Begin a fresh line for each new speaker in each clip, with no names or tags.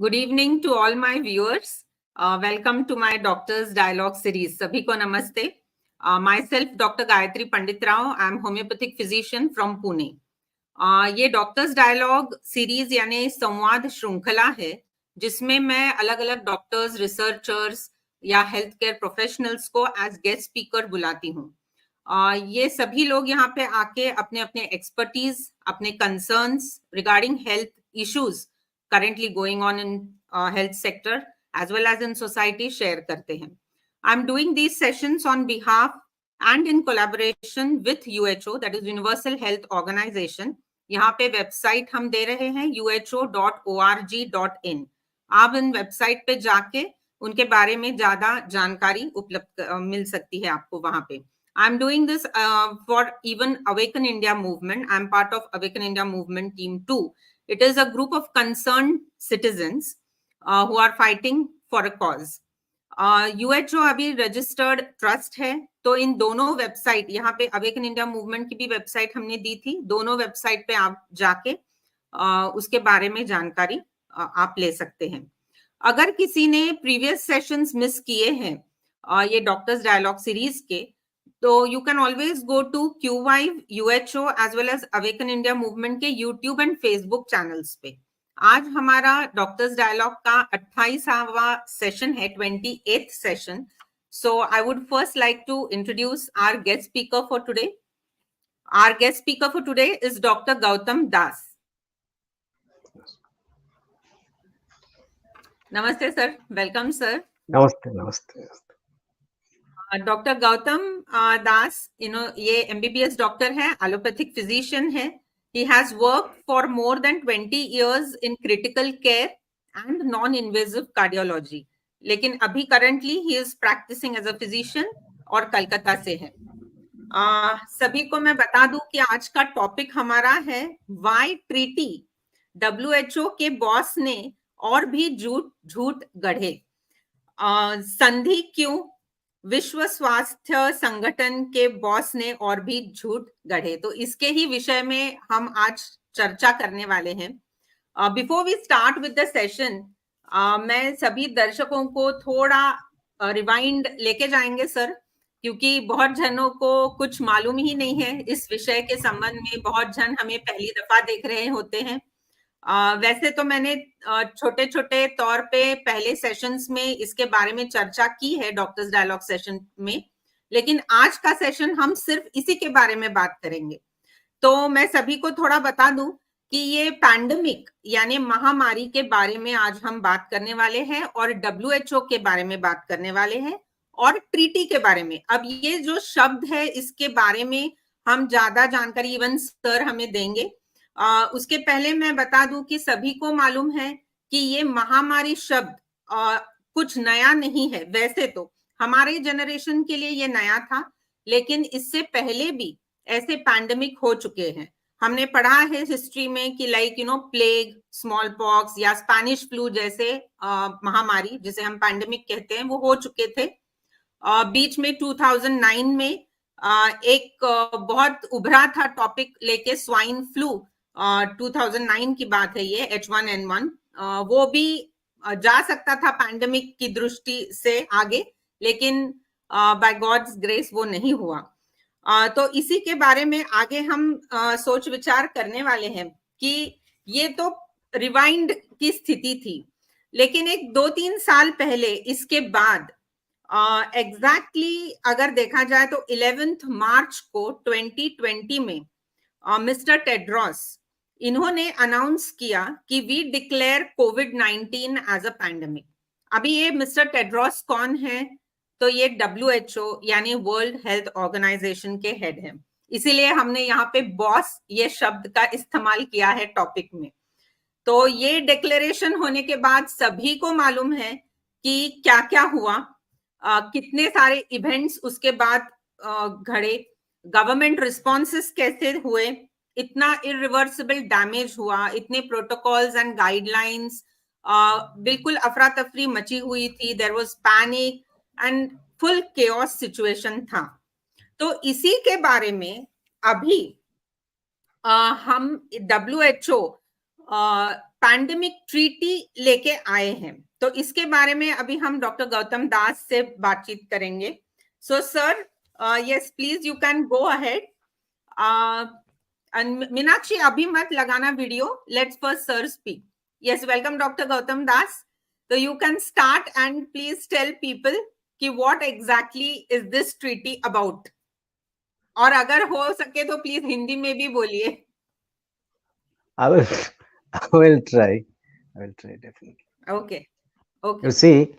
Good evening to all my viewers. Welcome to my Doctor's Dialogue series. सभी को नमस्ते. Myself Dr. Gayatri Panditrao. I am homeopathic physician from Pune. ये Doctor's Dialogue series यानी संवाद श्रृंखला है जिसमें मैं अलग-अलग डॉक्टर्स, रिसर्चर्स या हेल्थ केयर प्रोफेशनल्स को एज गेस्ट स्पीकर बुलाती हूँ. ये सभी लोग यहाँ पे आके अपने अपने एक्सपर्टीज, अपने concerns regarding health issues currently going on in health sector as well as in society share karte hain. I'm doing these sessions on behalf and in collaboration with UHO, that is Universal Health Organization. यहाँ पे website हम दे रहे हैं uho.org.in. आप इन website पे जाके उनके बारे में ज्यादा जानकारी उपलब्ध मिल सकती है आपको वहां पे. I'm doing this for even Awaken India movement. I'm part of Awaken India movement team 2. It is a group of concerned citizens who are fighting for a cause. UHO अभी रजिस्टर्ड ट्रस्ट है, तो इन दोनों website, यहाँ पे awaken India movement की भी website हमने दी थी, दोनों वेबसाइट पे आप जाके उसके बारे में जानकारी आप ले सकते हैं. अगर किसी ने प्रीवियस सेशंस मिस किए हैं ये डॉक्टर्स डायलॉग सीरीज के, तो you can always go to QYV, UHO as well as awaken India movement के यूट्यूब एंड फेसबुक चैनल्स पे. आज हमारा डॉक्टर्स डायलॉग का 28वां सेशन है, 28th session. So I would first like to introduce our guest speaker for today. Our guest speaker for today is doctor Gautam Das. नमस्ते sir, welcome sir.
नमस्ते नमस्ते.
Doctor Gautam दास, ये MBBS doctor है, एलोपैथिक फिजिशियन है. He has worked for more than 20 years in critical care and non-invasive cardiology. लेकिन अभी currently he is practicing as a physician और कलकत्ता से है. सभी को मैं बता दूं कि आज का टॉपिक हमारा है Why Treaty WHO के बॉस ने और भी झूठ गढ़े. संधि क्यों विश्व स्वास्थ्य संगठन के बॉस ने और भी झूठ गढ़े, तो इसके ही विषय में हम आज चर्चा करने वाले हैं. Before we start with the session, मैं सभी दर्शकों को थोड़ा रिवाइंड लेके जाएंगे सर, क्योंकि बहुत जनों को कुछ मालूम ही नहीं है इस विषय के संबंध में. बहुत जन हमें पहली दफा देख रहे होते हैं. वैसे तो मैंने छोटे छोटे तौर पे पहले सेशंस में इसके बारे में चर्चा की है डॉक्टर्स डायलॉग सेशन में, लेकिन आज का सेशन हम सिर्फ इसी के बारे में बात करेंगे. तो मैं सभी को थोड़ा बता दूं कि ये पैंडेमिक यानी महामारी के बारे में आज हम बात करने वाले हैं और WHO के बारे में बात करने वाले हैं और ट्रीटी के बारे में. अब ये जो शब्द है इसके बारे में हम ज्यादा जानकारी इवन सर हमें देंगे. उसके पहले मैं बता दूं कि सभी को मालूम है कि ये महामारी शब्द कुछ नया नहीं है. वैसे तो हमारे जनरेशन के लिए ये नया था, लेकिन इससे पहले भी ऐसे पैंडेमिक हो चुके हैं. हमने पढ़ा है हिस्ट्री में कि लाइक प्लेग, स्मॉल पॉक्स या स्पेनिश फ्लू जैसे महामारी जिसे हम पैंडेमिक कहते हैं वो हो चुके थे. बीच में 2009 में एक बहुत उभरा था टॉपिक लेके स्वाइन फ्लू. 2009 की बात है ये, H1N1. वो भी जा सकता था पैंडेमिक की दृष्टि से आगे, लेकिन बाय गॉड्स ग्रेस वो नहीं हुआ. तो इसी के बारे में आगे हम सोच विचार करने वाले हैं कि ये तो रिवाइंड की स्थिति थी, लेकिन एक 2-3 साल पहले इसके बाद एग्जैक्टली अगर देखा जाए तो 11 मार्च को 2020 में मिस्टर टेड्रोस इन्होंने अनाउंस किया कि वी डिक्लेयर कोविड-19 एज अ पैंडेमिक. अभी ये मिस्टर टेड्रोस कौन है? तो ये WHO यानी वर्ल्ड हेल्थ ऑर्गेनाइजेशन के हेड हैं. इसीलिए हमने यहाँ पे बॉस ये शब्द का इस्तेमाल किया है टॉपिक में. तो ये डिक्लेरेशन होने के बाद सभी को मालूम है कि क्या क्या हुआ, कितने सारे इवेंट्स उसके बाद घड़े, गवर्नमेंट रिस्पॉन्सेस कैसे हुए, इतना इरिवर्सिबल डैमेज हुआ, इतने प्रोटोकॉल्स एंड गाइडलाइंस, बिल्कुल अफरा तफरी मची हुई थी. There was panic and full chaos situation था. तो इसी के बारे में अभी हम WHO पैंडेमिक ट्रीटी लेके आए हैं। तो इसके बारे में अभी हम डॉक्टर गौतम दास से बातचीत करेंगे। So sir, yes please you can go ahead. Meenakshi अभी मत लगाना video, let's first sir speak. Yes, welcome doctor Gautam Das. तो you can start and please tell people कि what exactly is this treaty about, और अगर हो सके तो प्लीज हिंदी में भी बोलिए।
I will try. I will try definitely.
Okay. Okay.
You see,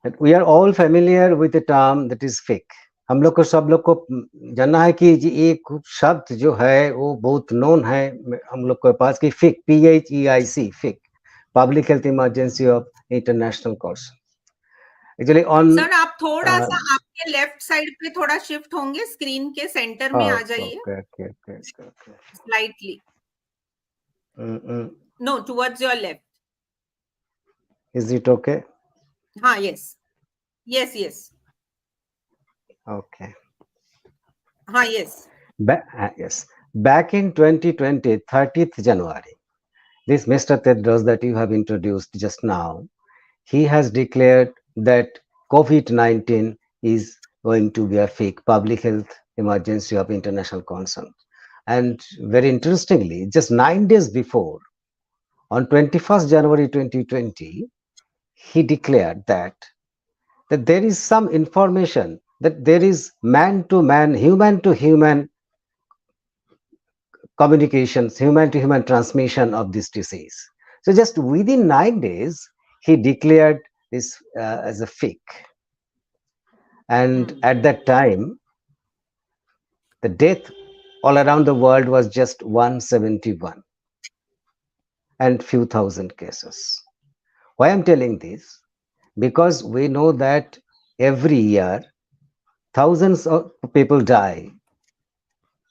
that we are all familiar with the term that is fake. हम लोग को सब लोग को जानना है कि ये शब्द जो है वो बहुत नोन है हम लोग के पास कि फिक, PHEIC, फिक, public health emergency of international course. Actually on
sir आप थोड़ा सा आपके लेफ्ट साइड पे थोड़ा शिफ्ट होंगे, स्क्रीन के सेंटर में आ जाइए।
Okay.
Slightly. No, towards your left.
Is it okay?
हाँ, yes.
Okay.
हाँ, yes.
Yes. Back in 2020, 30th January, this Mr. Tedros that you have introduced just now, he has declared that COVID-19 is going to be a fake public health emergency of international concern. And very interestingly, just 9 days before, on 21st January 2020, he declared that there is some information that there is man-to-man, human-to-human communications, human-to-human transmission of this disease. So just within 9 days, he declared this as a fake. And at that time, the death all around the world was just 171 and few thousand cases. Why I'm telling this? Because we know that every year, thousands of people die.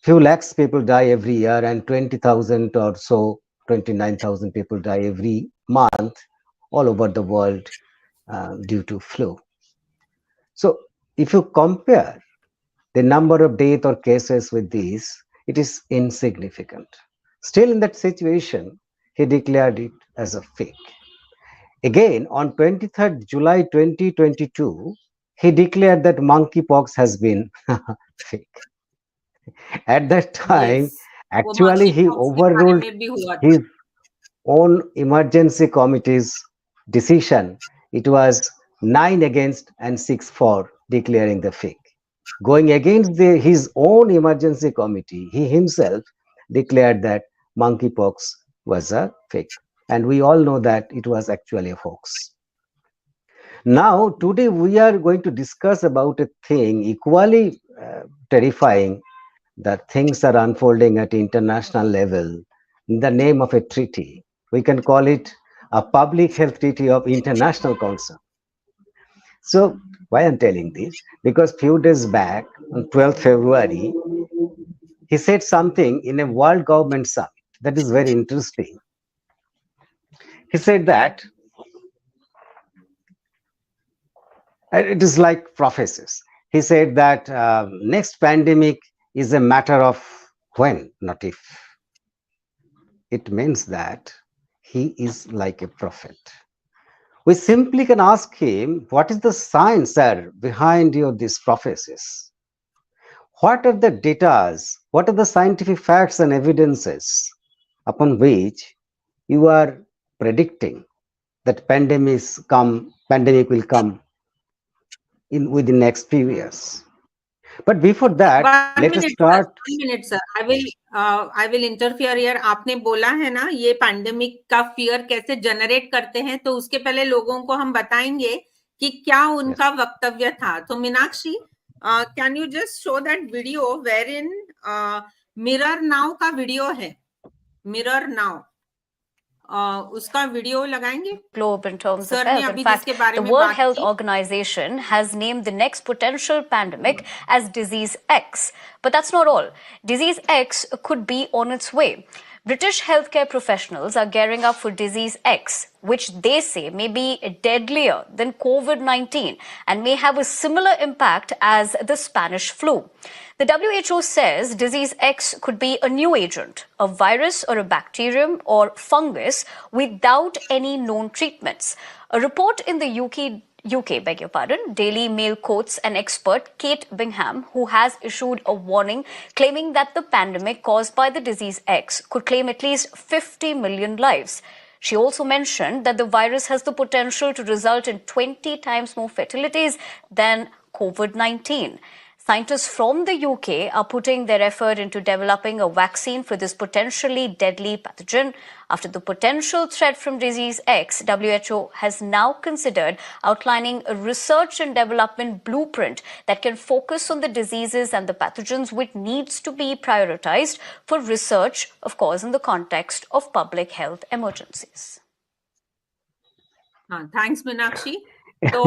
Few lakhs people die every year, and 20,000 or so, 29,000 people die every month all over the world due to flu. So if you compare the number of death or cases with these, it is insignificant. Still in that situation, he declared it as a fake. Again, on 23rd July 2022, he declared that monkeypox has been fake. At that time, actually, he overruled his own emergency committee's decision. It was 9 against and 6 for declaring the fake. Going against his own emergency committee, he himself declared that monkeypox was a fake. And we all know that it was actually a hoax. Now, today we are going to discuss about a thing equally terrifying. That things are unfolding at international level in the name of a treaty. We can call it a public health treaty of international concern. So why I'm telling this? Because few days back, on 12th February, he said something in a World Government Summit that is very interesting. He said that it is like prophecies. He said that next pandemic is a matter of when, not if. It means that he is like a prophet. We simply can ask him, what is the science, sir, behind these prophecies? What are the data? What are the scientific facts and evidences upon which you are predicting that pandemic will come within next few years? But before that, let us start.
1 minute, sir. I will interfere here. आपने बोला है ना ये pandemic का fear कैसे generate करते हैं, तो उसके पहले लोगों को हम बताएंगे कि क्या उनका वक्तव्य था. तो Meenakshi, can you just show that video wherein mirror now का वीडियो है, मिरर नाउ, उसका वीडियो लगाएंगे.
Globe in terms of health. In fact, the World Health Organization has named the next potential pandemic as Disease X. But that's not all. Disease X could be on its way. British healthcare professionals are gearing up for disease X, which they say may be deadlier than COVID-19 and may have a similar impact as the Spanish flu. The WHO says disease X could be a new agent, a virus or a bacterium or fungus without any known treatments. A report in the UK, beg your pardon, Daily Mail quotes an expert, Kate Bingham, who has issued a warning claiming that the pandemic caused by the disease X could claim at least 50 million lives. She also mentioned that the virus has the potential to result in 20 times more fatalities than COVID-19. Scientists from the UK are putting their effort into developing a vaccine for this potentially deadly pathogen. After the potential threat from disease X, WHO has now considered outlining a research and development blueprint that can focus on the diseases and the pathogens which needs to be prioritized for research, of course, in the context of public health emergencies.
Thanks, Meenakshi. तो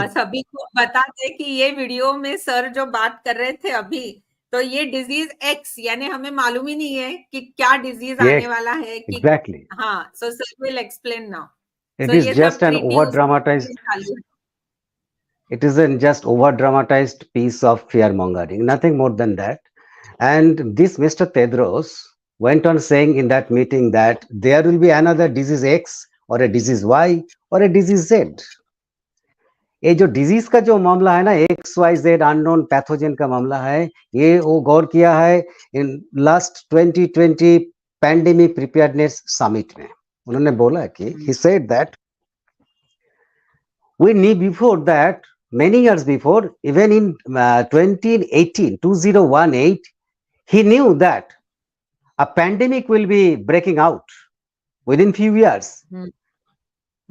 सभी को बता दे कि ये video में sir जो बात कर रहे थे अभी, तो ये डिजीज एक्स यानी हमें मालूम ही नहीं है कि क्या डिजीज आने वाला है कि
exactly.
हाँ, so sir will explain now.
It is just an over dramatized. It isn't just over dramatized piece of fear mongering, nothing more than that. And this Mr. Tedros went on saying in that meeting that there will be another disease X or a disease Y or a disease Z. ये जो disease का जो मामला है ना, XYZ unknown pathogen का मामला है, ये वो गौर किया है in last 2020 pandemic preparedness summit में. उन्होंने बोला कि he said that we knew before that many years before, even in 2018, he knew that a pandemic will be breaking out within few years.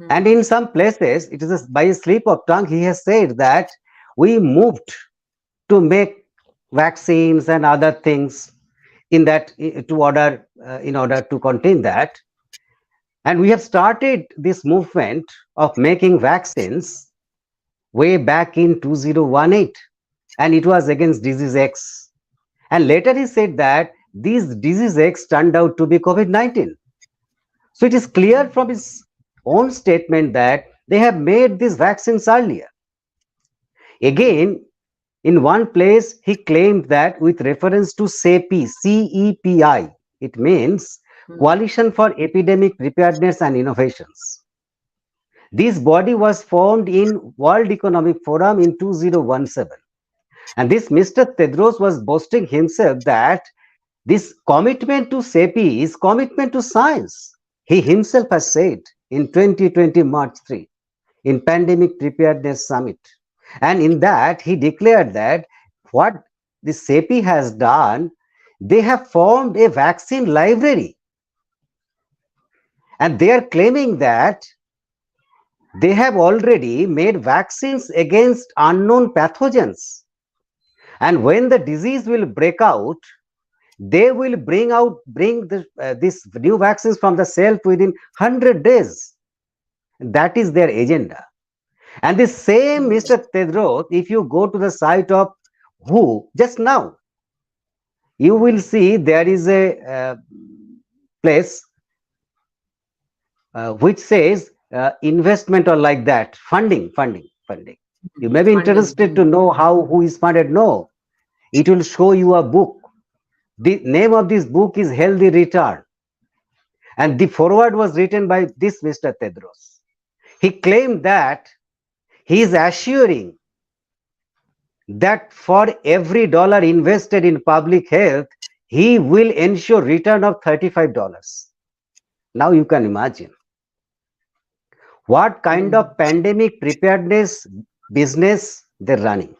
And in some places, it is by a slip of tongue, he has said that we moved to make vaccines and other things in order to contain that. And we have started this movement of making vaccines way back in 2018, and it was against disease X. And later he said that this disease X turned out to be COVID-19. So it is clear from his own statement that they have made these vaccines earlier. Again, in one place, he claimed that with reference to CEPI, C-E-P-I, it means Coalition for Epidemic Preparedness and Innovations. This body was formed in World Economic Forum in 2017. And this Mr. Tedros was boasting himself that this commitment to CEPI is commitment to science. He himself has said in 2020 March 3 in Pandemic Preparedness Summit. And in that, he declared that what the CEPI has done, they have formed a vaccine library. And they are claiming that they have already made vaccines against unknown pathogens. And when the disease will break out, they will bring these new vaccines from the shelf within 100 days. That is their agenda. And the same Mr. Tedros, if you go to the site of WHO just now, you will see there is a place which says investment or like that, funding. You may be interested to know how who is funded. No, it will show you a book. The name of this book is Healthy Return. And the foreword was written by this Mr. Tedros. He claimed that he is assuring that for every dollar invested in public health, he will ensure return of $35. Now you can imagine what kind of pandemic preparedness business they're running.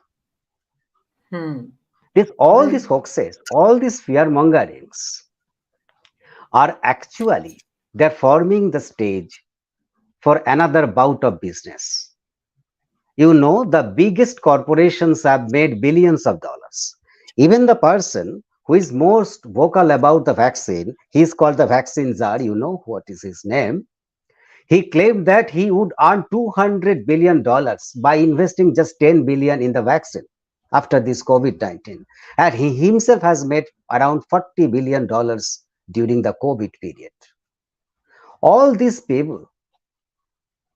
All these hoaxes, all these fear mongerings are actually, they're forming the stage for another bout of business. You know, the biggest corporations have made billions of dollars. Even the person who is most vocal about the vaccine, he is called the vaccine czar, you know what is his name. He claimed that he would earn $200 billion by investing just $10 billion in the vaccine after this COVID-19. And he himself has made around $40 billion during the COVID period. All these people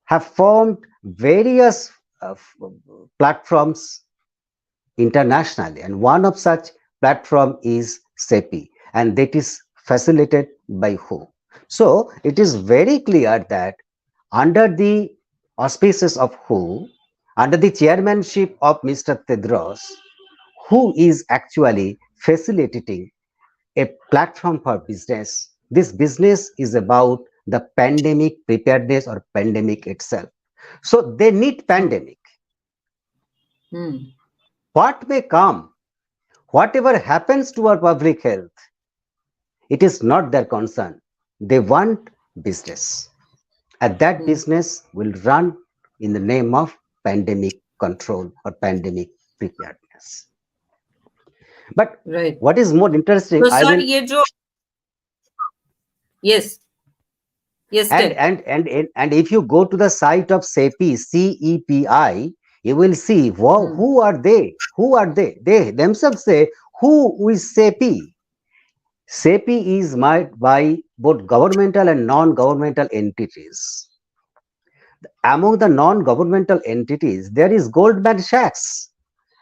have formed various platforms internationally, and one of such platform is CEPI, and that is facilitated by WHO. So it is very clear that under the auspices of WHO, under the chairmanship of Mr. Tedros, who is actually facilitating a platform for business. This business is about the pandemic preparedness or pandemic itself. So they need pandemic. What may come, whatever happens to our public health, it is not their concern. They want business. And that business will run in the name of pandemic control or pandemic preparedness. But what is more interesting,
so, sir, yes.
And if you go to the site of CEPI, CEPI, you will see who are they? Who are they? They themselves say, who is CEPI? CEPI is made by both governmental and non-governmental entities. Among the non-governmental entities, there is Goldman Sachs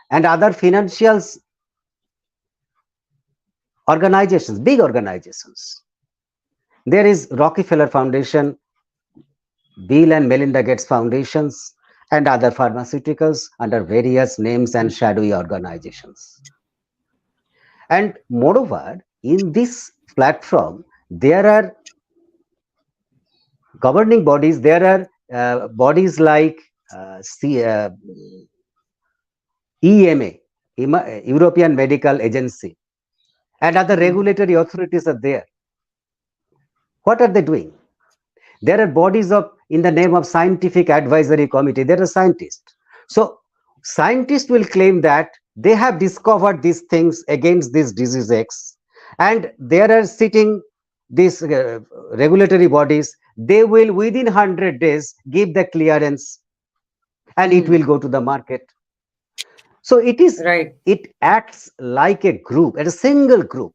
and other financial organizations, big organizations. There is Rockefeller Foundation, Bill and Melinda Gates Foundations, and other pharmaceuticals under various names and shadowy organizations. And moreover, in this platform, there are governing bodies, there are bodies like EMA, European Medical Agency, and other regulatory authorities are there. What are they doing? There are bodies in the name of Scientific Advisory Committee. There are scientists. So scientists will claim that they have discovered these things against this disease X, and there are sitting these regulatory bodies. They will within 100 days give the clearance, and it will go to the market. So it is it acts like a group, a single group.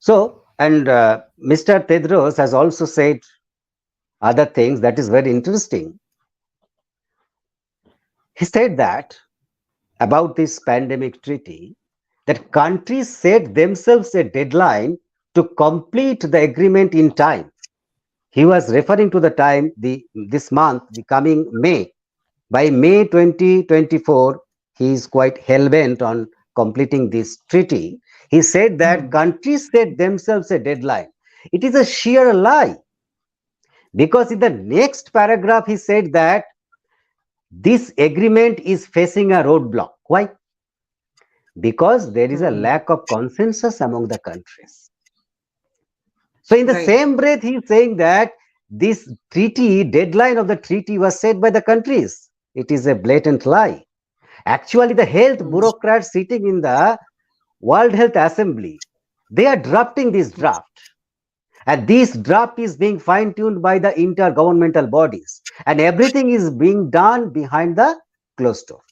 So, and Mr. Tedros has also said other things that is very interesting. He said that about this pandemic treaty, that countries set themselves a deadline to complete the agreement in time. He was referring to the time, this month, the coming May. By May 2024, he is quite hell-bent on completing this treaty. He said that countries set themselves a deadline. It is a sheer lie. Because in the next paragraph, he said that this agreement is facing a roadblock. Why? Because there is a lack of consensus among the countries. So in the same breath, he is saying that this treaty, deadline of the treaty was set by the countries. It is a blatant lie. Actually, the health bureaucrats sitting in the World Health Assembly, they are drafting this draft. And this draft is being fine-tuned by the intergovernmental bodies. And everything is being done behind the closed door.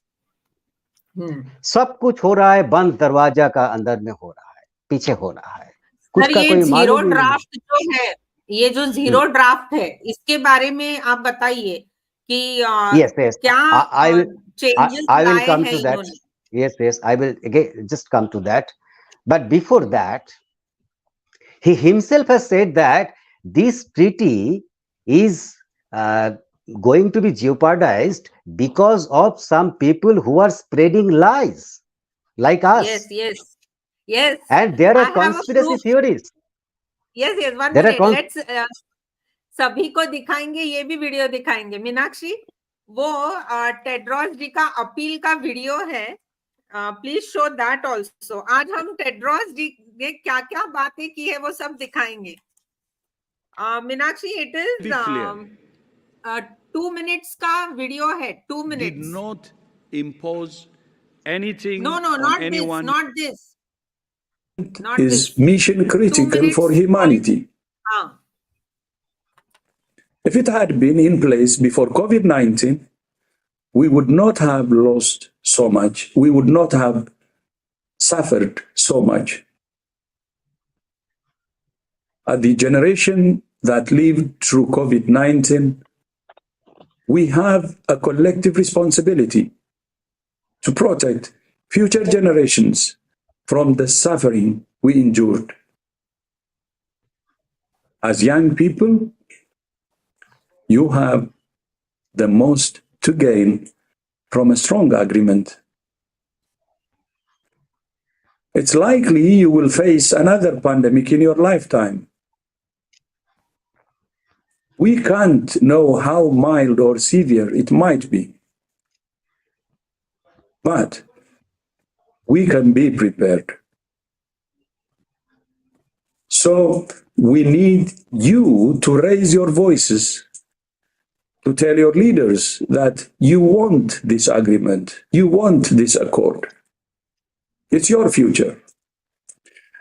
सब कुछ हो रहा है बंद दरवाजा का अंदर में हो रहा है, पीछे हो रहा है. कुछ का कोई
जीरो ड्राफ्ट जो है, ये जो जीरो ड्राफ्ट है, इसके बारे में आप बताइए कि क्या changes लाए हैं इन्होंने.
Yes, I will again just come to that. But before that, he himself has said that this treaty is going to be jeopardized because of some people who are spreading lies like us.
Yes.
And there are conspiracy theories.
Yes, 1 minute. Let's सभी को दिखाएंगे, ये भी video दिखाएंगे. मीनाक्षी, वो Tedros जी का appeal का video है. Please show that also. आज हम टेड्रोस जी ने क्या क्या बातें की है वो सब दिखाएंगे. मीनाक्षी, इट इज 2 minutes का वीडियो है. 2 minutes.
Did not impose anything.
No, not anyone. This. Not
is
this.
mission critical for humanity. If it had been in place before COVID-19, we would not have lost so much. We would not have suffered so much. As the generation that lived through COVID-19, we have a collective responsibility to protect future generations from the suffering we endured. As young people, you have the most to gain from a strong agreement. It's likely you will face another pandemic in your lifetime. We can't know how mild or severe it might be, but we can be prepared. So we need you to raise your voices, to tell your leaders that you want this agreement, you want this accord. It's your future.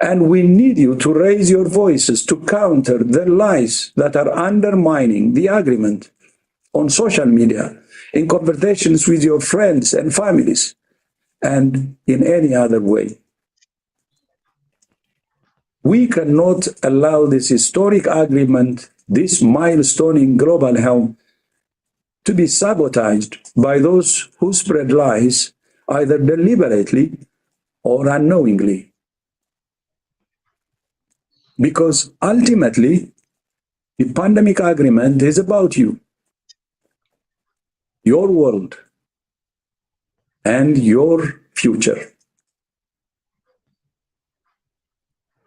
And we need you to raise your voices to counter the lies that are undermining the agreement on social media, in conversations with your friends and families, and in any other way. We cannot allow this historic agreement, this milestone in global health, to be sabotaged by those who spread lies, either deliberately or unknowingly. Because ultimately, the pandemic agreement is about you, your world, and your future.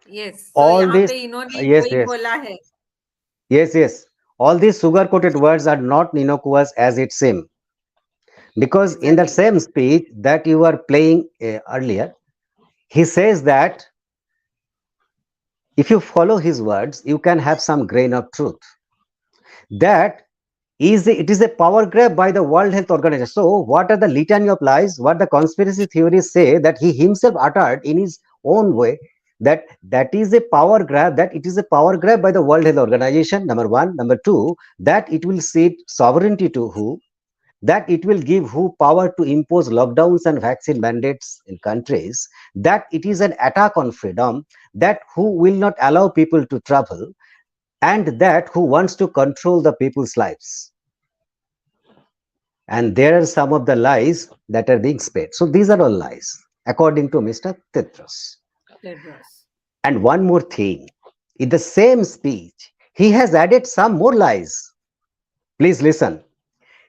Yes. So
All
यहाँ
this,
पे इन्होंने
yes,
वही
yes,
बोला है.
yes. All these sugar-coated words are not innocuous as it seems. Because in that
Exactly.
same speech that you were playing earlier, he says that if you follow his words, you can have some grain of truth. That it is a power grab by the World Health Organization. So what are the litany of lies, what the conspiracy theories say that he himself uttered in his own way, that is a power grab, that it is a power grab by the World Health Organization, number one. Number two, that it will cede sovereignty to who, that it will give who power to impose lockdowns and vaccine mandates in countries, that it is an attack on freedom, that who will not allow people to travel, and that who wants to control the people's lives. And there are some of the lies that are being spread. So these are all lies, according to Mr. Tedros. And one more thing, in the same speech, he has added some more lies. Please listen.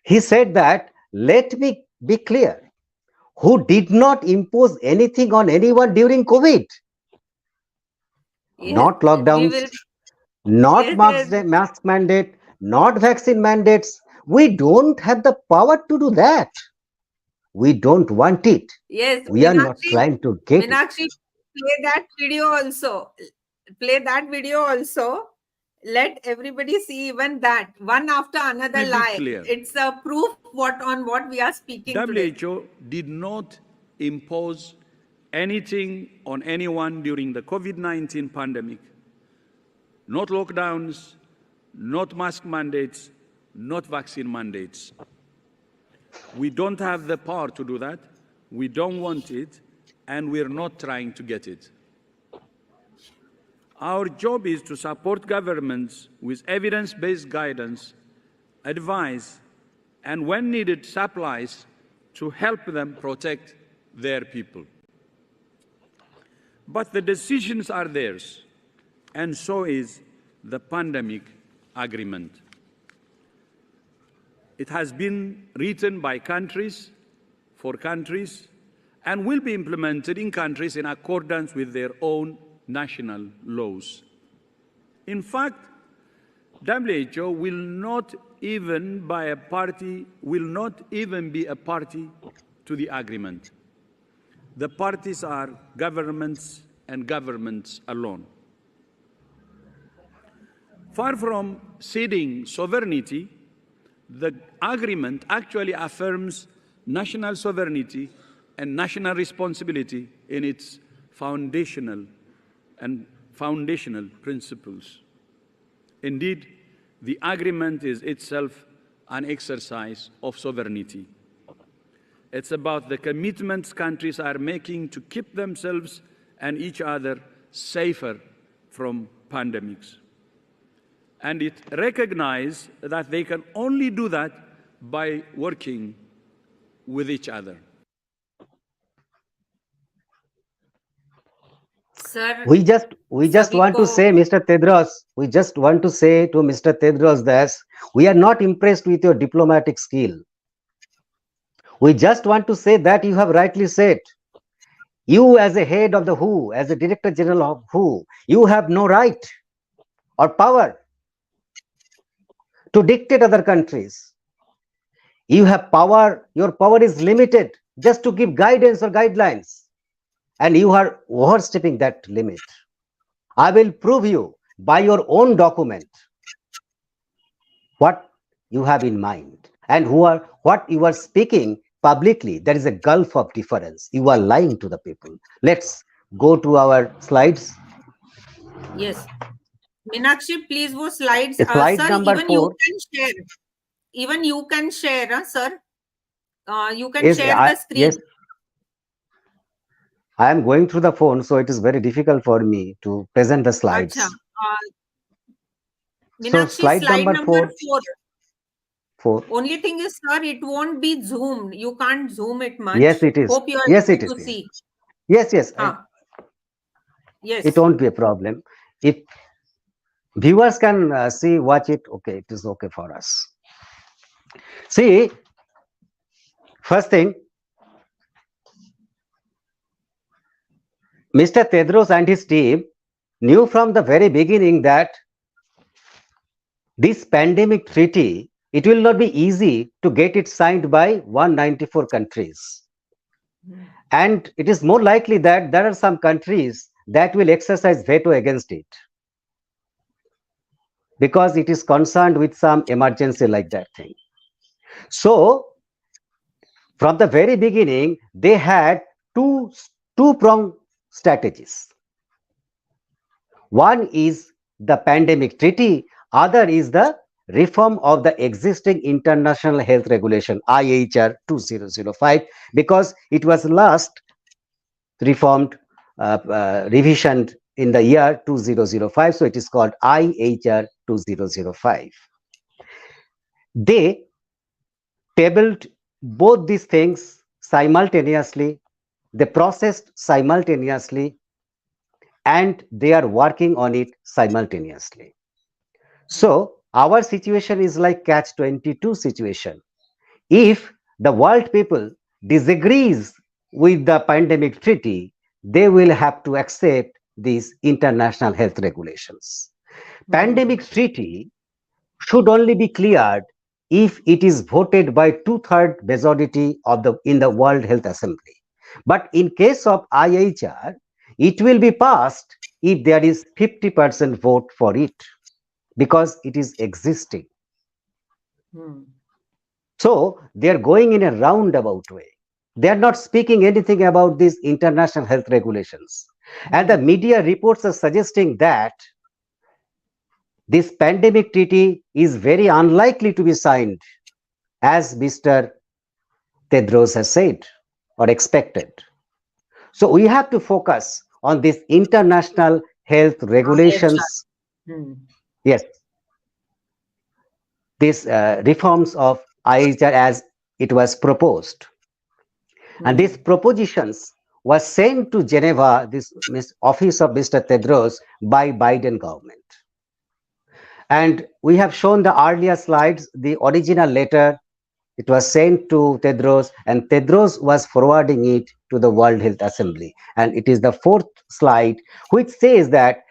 He said that, let me be clear, who did not impose anything on anyone during COVID.
Yes,
Not lockdowns, not mask mandate, not vaccine mandates. We don't have the power to do that. We don't want it.
Yes,
We are not trying to get it.
Meenakshi, play that video also. Play that video also. Let everybody see even that. One after another
Be
lie.
clear.
It's a proof on what we are speaking today.
WHO did not impose anything on anyone during the COVID-19 pandemic. Not lockdowns, not mask mandates, not vaccine mandates. We don't have the power to do that. We don't want it, and we're not trying to get it. Our job is to support governments with evidence-based guidance, advice, and when needed, supplies to help them protect their people. But the decisions are theirs, and so is the pandemic agreement. It has been written by countries, for countries, and will be implemented in countries in accordance with their own national laws. In fact, WHO will not even be a party to the agreement. The parties are governments and governments alone. Far from ceding sovereignty, the agreement actually affirms national sovereignty and national responsibility in its foundational principles. Indeed, the agreement is itself an exercise of sovereignty. It's about the commitments countries are making to keep themselves and each other safer from pandemics. And it recognized that they can only do that by working with each other.
Sir,
We just want to say, Mr. Tedros, we just want to say to Mr. Tedros that we are not impressed with your diplomatic skill. We just want to say that you have rightly said. You as a head of the WHO, as a Director General of WHO, you have no right or power to dictate other countries. You have power, your power is limited just to give guidance or guidelines. And you are overstepping that limit. I will prove you by your own document what you have in mind and what you are speaking publicly. There is a gulf of difference. You are lying to the people. Let's go to our slides.
Yes. Meenakshi, please wo slides.
Slide
Sir,
number
even
4.
you can share. Even you can share, sir. You can share the screen.
Yes. I am going through the phone, so it is very difficult for me to present the slides.
Acha.
So
Meenakshi,
slide number 4.
Only thing is, sir, it won't be zoomed. You can't zoom it much.
Yes, it is.
Hope you are
Yes,
able
it is.
to see.
Yes.
Yes.
It won't be a problem. If viewers can watch it, okay, it is okay for us. See, first thing, Mr. Tedros and his team knew from the very beginning that this pandemic treaty, it will not be easy to get it signed by 194 countries. And it is more likely that there are some countries that will exercise veto against it, because it is concerned with some emergency like that thing. So, from the very beginning, they had two-pronged strategies. One is the pandemic treaty, other is the reform of the existing international health regulation, IHR 2005, because it was last reformed, revisioned in the year 2005, so it is called IHR 2005. They tabled both these things simultaneously, they processed simultaneously, and they are working on it simultaneously. So our situation is like catch-22 situation. If the world people disagrees with the pandemic treaty, they will have to accept these international health regulations. Pandemic treaty should only be cleared if it is voted by 2/3 majority in the World Health Assembly. But in case of IHR, it will be passed if there is 50% vote for it, because it is existing. So they are going in a roundabout way. They are not speaking anything about these international health regulations. And the media reports are suggesting that this pandemic treaty is very unlikely to be signed, as Mr. Tedros has said or expected. So we have to focus on these international health regulations. Yes. These reforms of IHR as it was proposed. And these propositions were sent to Geneva, this office of Mr. Tedros, by Biden government. And we have shown the earlier slides, the original letter, it was sent to Tedros, and Tedros was forwarding it to the World Health Assembly. And it is the 4th slide, which says that,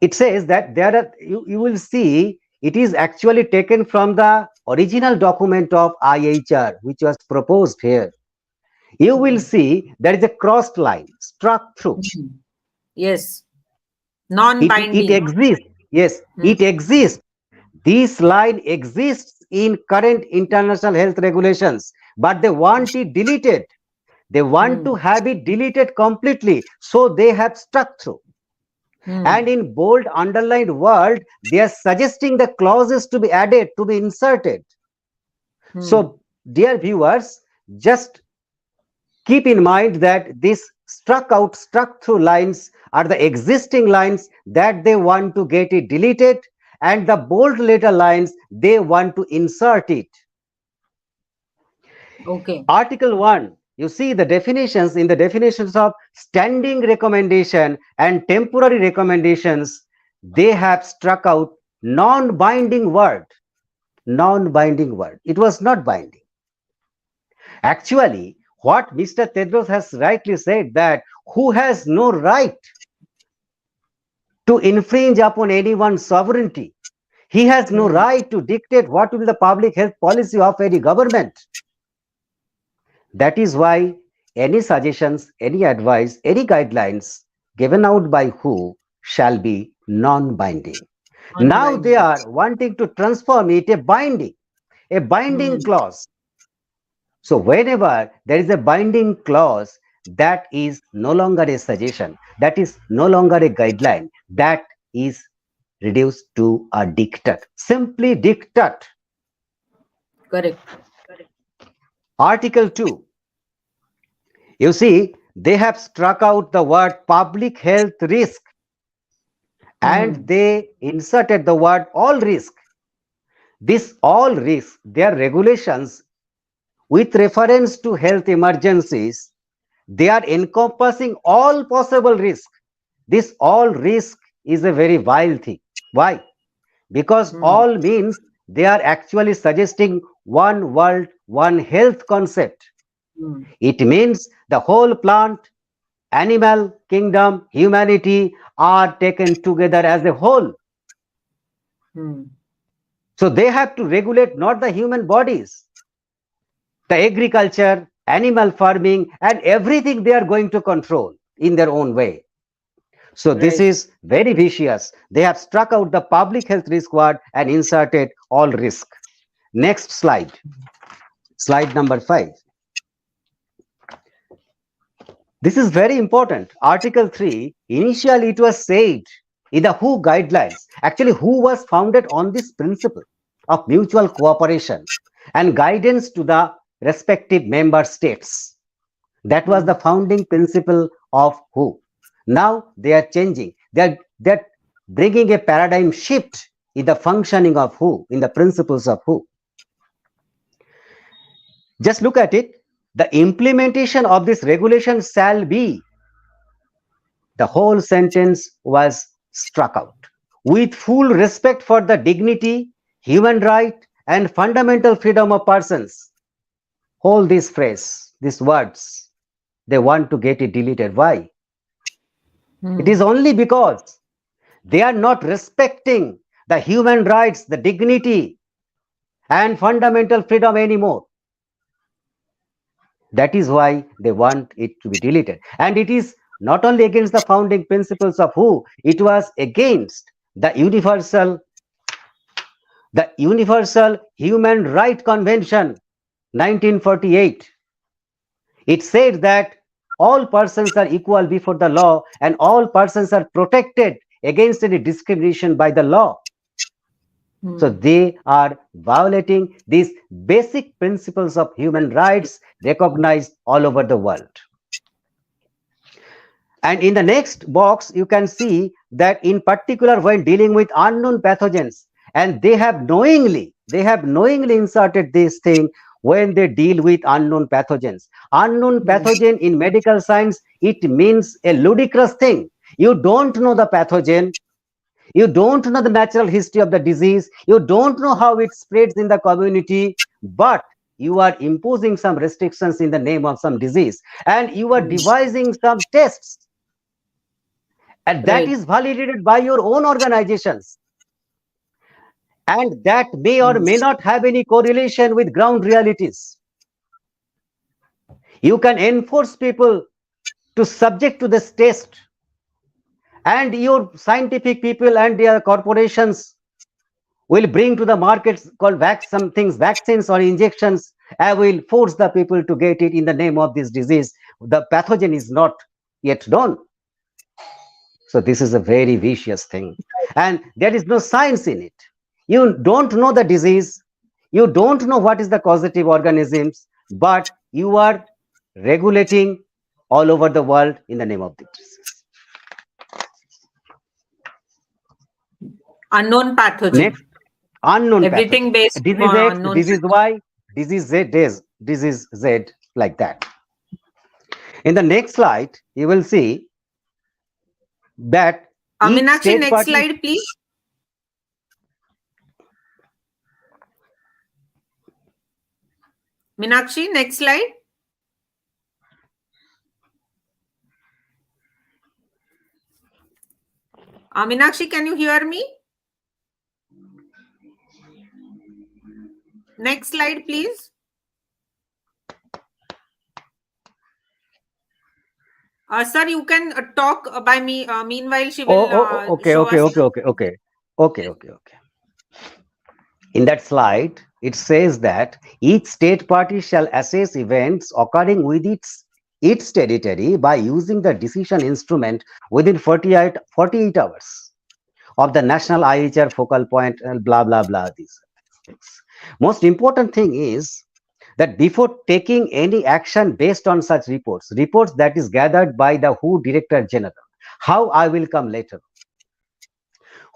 there are, you will see, it is actually taken from the original document of IHR, which was proposed here. You will see there is a crossed line struck through.
Yes. Non-binding.
It exists. Yes, it exists. This line exists in current international health regulations, but they want it deleted. They want to have it deleted completely. So they have struck through. And in bold underlined word, they are suggesting the clauses to be added, to be inserted. So, dear viewers, just keep in mind that this struck through lines are the existing lines that they want to get it deleted, and the bold letter lines they want to insert it.
Okay.
Article 1, you see the definitions. In the definitions of standing recommendation and temporary recommendations, they have struck out non-binding word. Non-binding word. It was not binding. Actually, what Mr. Tedros has rightly said, that who has no right to infringe upon anyone's sovereignty. He has no right to dictate what will be the public health policy of any government. That is why any suggestions, any advice, any guidelines given out by WHO shall be non-binding. Now they are wanting to transform it a binding clause. So whenever there is a binding clause, that is no longer a suggestion, that is no longer a guideline, that is reduced to a diktat, simply diktat.
Correct.
Article 2, you see, they have struck out the word public health risk and they inserted the word all risk. This all risk, their regulations with reference to health emergencies, they are encompassing all possible risk. This all risk is a very vile thing. Why? Because all means they are actually suggesting one world, one health concept. It means the whole plant, animal kingdom, humanity are taken together as a whole. So they have to regulate not the human bodies, the agriculture, animal farming, and everything they are going to control in their own way. So this is very vicious. They have struck out the public health risk word and inserted all risk. Next slide. Slide number 5. This is very important. Article 3, initially it was said in the WHO guidelines. Actually, WHO was founded on this principle of mutual cooperation and guidance to the respective member states. That was the founding principle of WHO. Now they are changing. They're bringing a paradigm shift in the functioning of WHO, in the principles of WHO. Just look at it. The implementation of this regulation shall be, the whole sentence was struck out. With full respect for the dignity, human right, and fundamental freedom of persons. Hold this phrase, these words. They want to get it deleted. Why? It is only because they are not respecting the human rights, the dignity, and fundamental freedom anymore. That is why they want it to be deleted. And it is not only against the founding principles of WHO, it was against the Universal Human Rights Convention 1948. It said that all persons are equal before the law and all persons are protected against any discrimination by the law. So they are violating these basic principles of human rights recognized all over the world. And in the next box, you can see that in particular when dealing with unknown pathogens, and they have knowingly inserted this thing when they deal with unknown pathogens. Unknown pathogen in medical science, it means a ludicrous thing. You don't know the pathogen. You don't know the natural history of the disease. You don't know how it spreads in the community, but you are imposing some restrictions in the name of some disease, and you are devising some tests, and that is validated by your own organizations, and that may or may not have any correlation with ground realities. You can enforce people to subject to this test, and your scientific people and their corporations will bring to the markets called vaccines or injections, and will force the people to get it in the name of this disease. The pathogen is not yet known. So this is a very vicious thing, and there is no science in it. You don't know the disease, you don't know what is the causative organisms, but you are regulating all over the world in the name of this disease.
Unknown pathogen.
Next, unknown
Everything
pathogen.
based
Disease
on
X,
unknown
disease Y, disease Z, disease Z, like that. In the next slide, you will see that each
Meenakshi,
state
next
party.
slide, please. Meenakshi, next slide. Meenakshi, can you hear me? Next slide, please. Sir, you can talk by me. Meanwhile, she will
Okay.
show us.
In that slide, it says that each state party shall assess events occurring with its territory by using the decision instrument within 48 hours of the national IHR focal point and blah blah blah. These things. Most important thing is that before taking any action based on such reports that is gathered by the WHO Director General, how I will come later.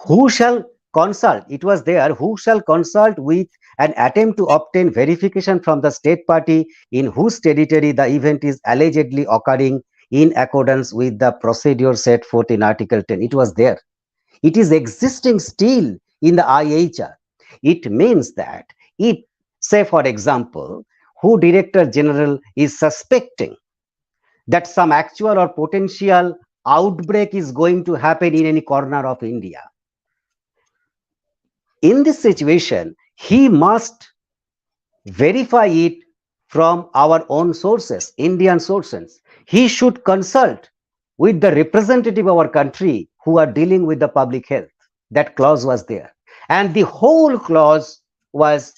Who shall consult? It was there. Who shall consult with an attempt to obtain verification from the state party in whose territory the event is allegedly occurring in accordance with the procedure set forth in Article 10. It was there. It is existing still in the IHR. It means that it, say for example, WHO Director General is suspecting that some actual or potential outbreak is going to happen in any corner of India. In this situation, he must verify it from our own sources, Indian sources. He should consult with the representative of our country who are dealing with the public health. That clause was there. And the whole clause was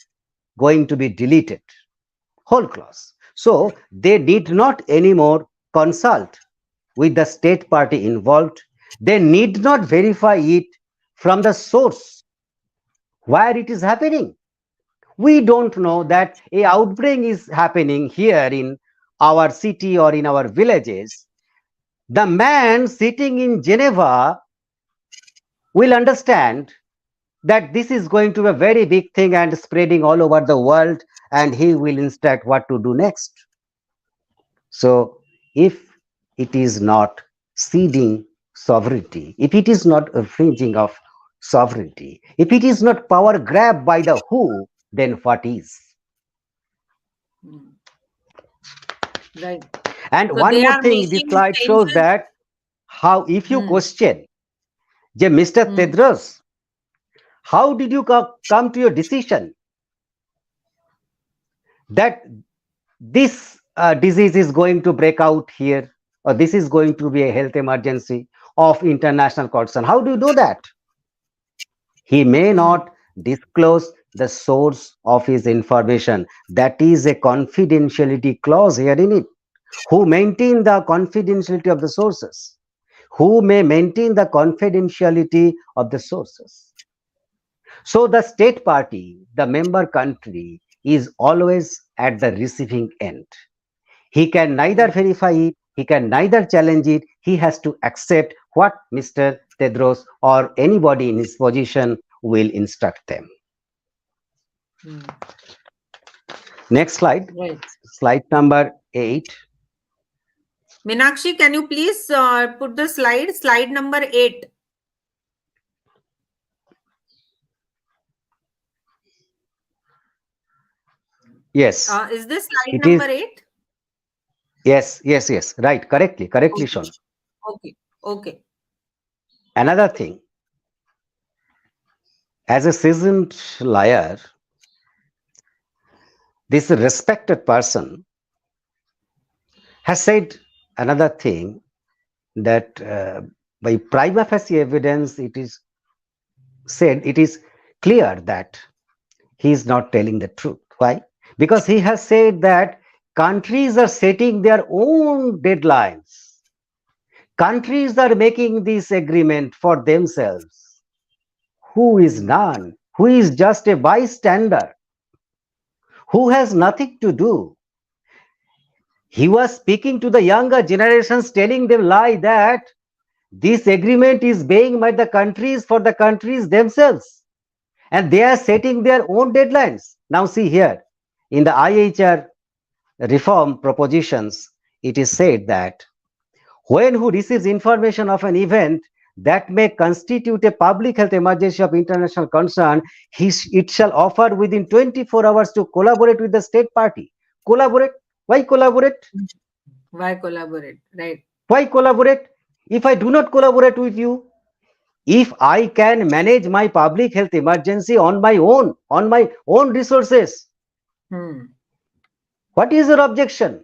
going to be deleted. Whole clause. So they did not anymore consult with the state party involved. They need not verify it from the source where it is happening. We don't know that a outbreak is happening here in our city or in our villages. The man sitting in Geneva will understand that this is going to be a very big thing and spreading all over the world, and he will instruct what to do next. So if it is not ceding sovereignty, if it is not infringing of sovereignty, if it is not power grab by the WHO, then what is?
Right.
And
So
one
they
more
are
thing, this
making
slide shows
changes.
that how, if you question, Mr. Tedros, how did you come to your decision that this disease is going to break out here, or this is going to be a health emergency of international concern? How do you know that? He may not disclose the source of his information. That is a confidentiality clause here in it. Who maintain the confidentiality of the sources? Who may maintain the confidentiality of the sources? So the state party, the member country, is always at the receiving end. He can neither verify it, he can neither challenge it. He has to accept what Mr. Tedros or anybody in his position will instruct them. Next slide.
Right.
Slide number 8.
Meenakshi, can you please put the slide number 8?
Yes.
Is this slide
It
number
is.
8?
Yes. Right. Correctly
Okay.
shown.
Okay.
Another thing, as a seasoned liar, this respected person has said another thing, that by prima facie evidence, it is said, it is clear that he is not telling the truth. Why? Because he has said that countries are setting their own deadlines. Countries are making this agreement for themselves. Who is none? Who is just a bystander? Who has nothing to do? He was speaking to the younger generations, telling them lie that this agreement is being by the countries for the countries themselves, and they are setting their own deadlines. Now see here, in the IHR reform propositions, it is said that when who receives information of an event that may constitute a public health emergency of international concern, it shall offer within 24 hours to collaborate with the state party. Collaborate? Why collaborate?
Why collaborate? Right.
Why collaborate? If I do not collaborate with you, if I can manage my public health emergency on my own resources, what is your objection?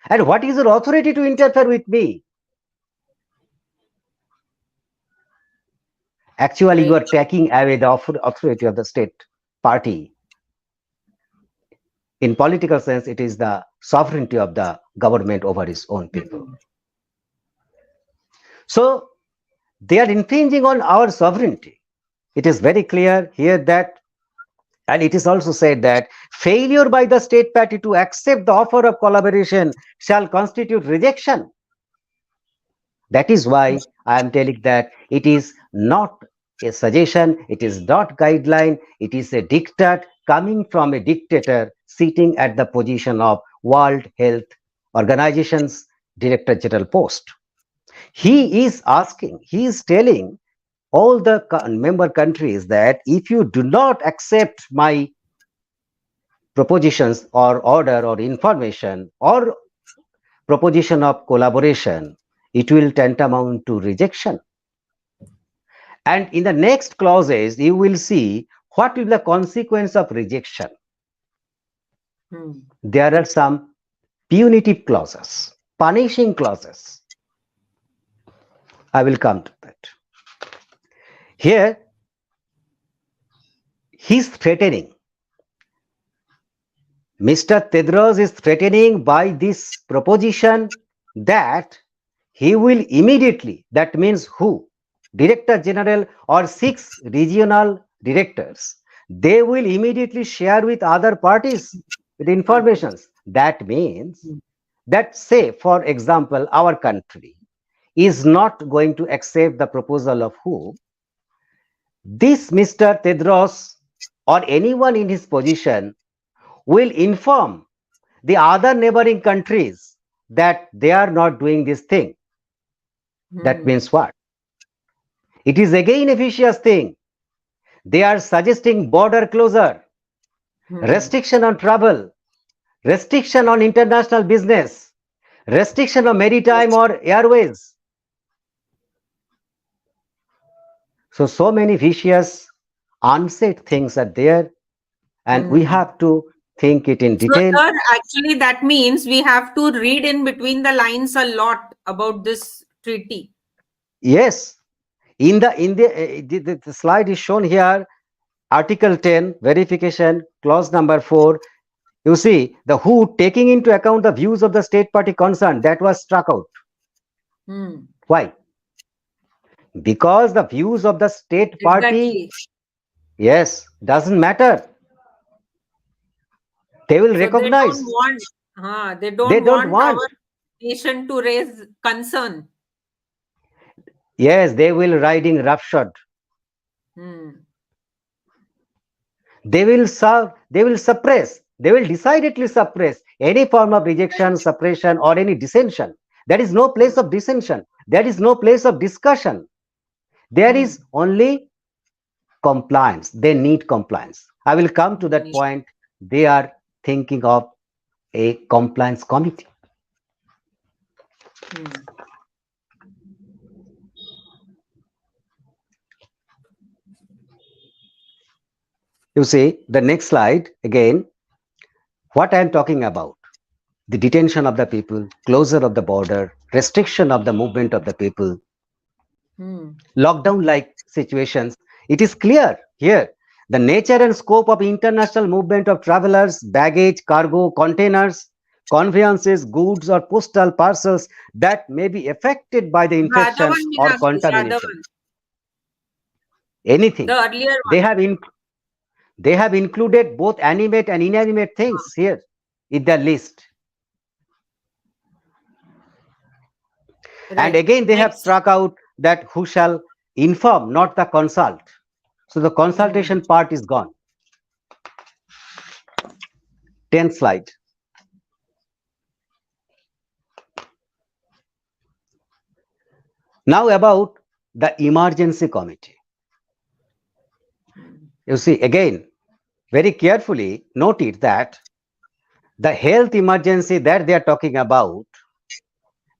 And what is your authority to interfere with me? Actually, you are taking away the authority of the state party. In political sense, it is the sovereignty of the government over its own people. So they are infringing on our sovereignty. It is very clear here that, and it is also said that failure by the state party to accept the offer of collaboration shall constitute rejection. That is why I am telling that it is not a suggestion, it is not guideline, it is a diktat coming from a dictator sitting at the position of World Health Organization's Director General post. He is asking, he is telling all the member countries that if you do not accept my propositions or order or information or proposition of collaboration, it will tantamount to rejection. And in the next clauses, you will see what will be the consequence of rejection. There are some punitive clauses, punishing clauses. I will come to that. Here, he's threatening. Mr. Tedros is threatening by this proposition that he will immediately, that means who? Director General or 6 regional directors, they will immediately share with other parties the informations. That means that, say, for example, our country is not going to accept the proposal of who? This Mr. Tedros or anyone in his position will inform the other neighboring countries that they are not doing this thing. That means what? It is again a vicious thing. They are suggesting border closure, restriction on travel, restriction on international business, restriction on maritime or airways. So many vicious, unsaid things are there, and we have to think it in detail.
So, sir, actually, that means we have to read in between the lines a lot about this treaty.
Yes. The slide is shown here, Article 10, verification, clause number 4. You see, the who taking into account the views of the state party concerned, that was struck out. Why? Because the views of the state party, yes, doesn't matter. They will recognize.
They don't want our nation to raise concern.
Yes, they will riding roughshod. They will suppress, they will decidedly suppress any form of rejection, suppression, or any dissension. There is no place of dissension. There is no place of discussion. There is only compliance. They need compliance. I will come to that point. They are thinking of a compliance committee. You see, the next slide, again, what I am talking about, the detention of the people, closure of the border, restriction of the movement of the people, lockdown-like situations. It is clear here, the nature and scope of international movement of travelers, baggage, cargo, containers, conveyances, goods, or postal parcels that may be affected by the infection or contamination. Anything.
The earlier one.
They have included both animate and inanimate things here in their list. And again, they have struck out that who shall inform, not the consult. So the consultation part is gone. 10th slide. Now about the emergency committee. You see, again, very carefully note it that the health emergency that they are talking about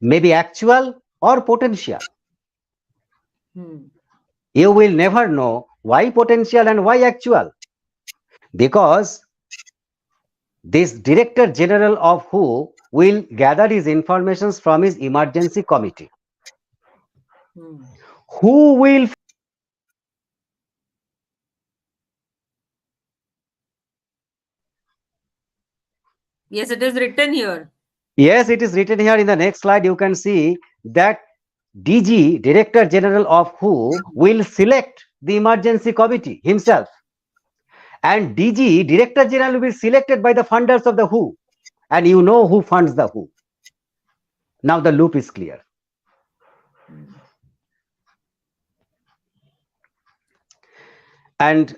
may be actual or potential. You will never know why potential and why actual, because this Director General of WHO will gather his information from his emergency committee. Who will
Yes, it is written here.
Yes, it is written here in the next slide. You can see that DG, Director General of WHO, will select the emergency committee himself. And DG, Director General, will be selected by the funders of the WHO. And you know who funds the WHO. Now the loop is clear. And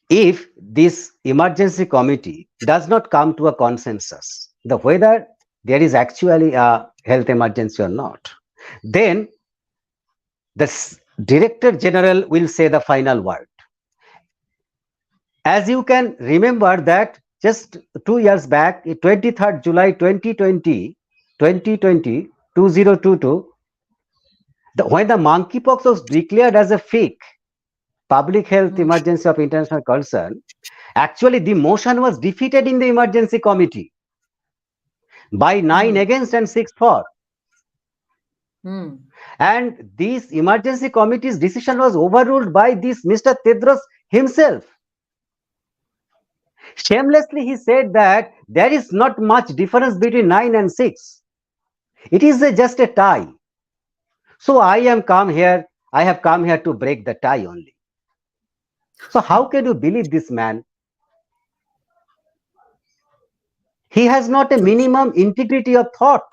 if this emergency committee does not come to a consensus, whether there is actually a health emergency or not, then the Director General will say the final word. As you can remember that just 2 years back, 23rd July 2020, 2022, when the monkeypox was declared as a fake public health emergency of international concern, actually the motion was defeated in the emergency committee by 9 against and 6 for. And this emergency committee's decision was overruled by this Mr. Tedros himself. Shamelessly, he said that there is not much difference between 9 and 6. It is just a tie. So I have come here to break the tie only. So how can you believe this man? He has not a minimum integrity of thought.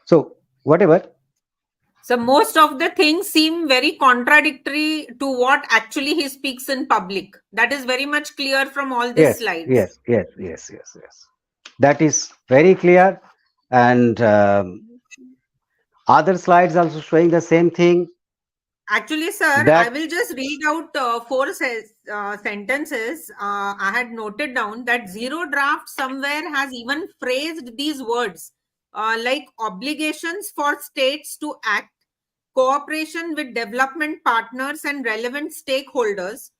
So whatever.
So most of the things seem very contradictory to what actually he speaks in public. That is very much clear from all these slides.
Yes. That is very clear. And other slides also showing the same thing.
Actually, sir, I will just read out 4 sentences. I had noted down that Zero Draft somewhere has even phrased these words like obligations for states to act, cooperation with development partners and relevant stakeholders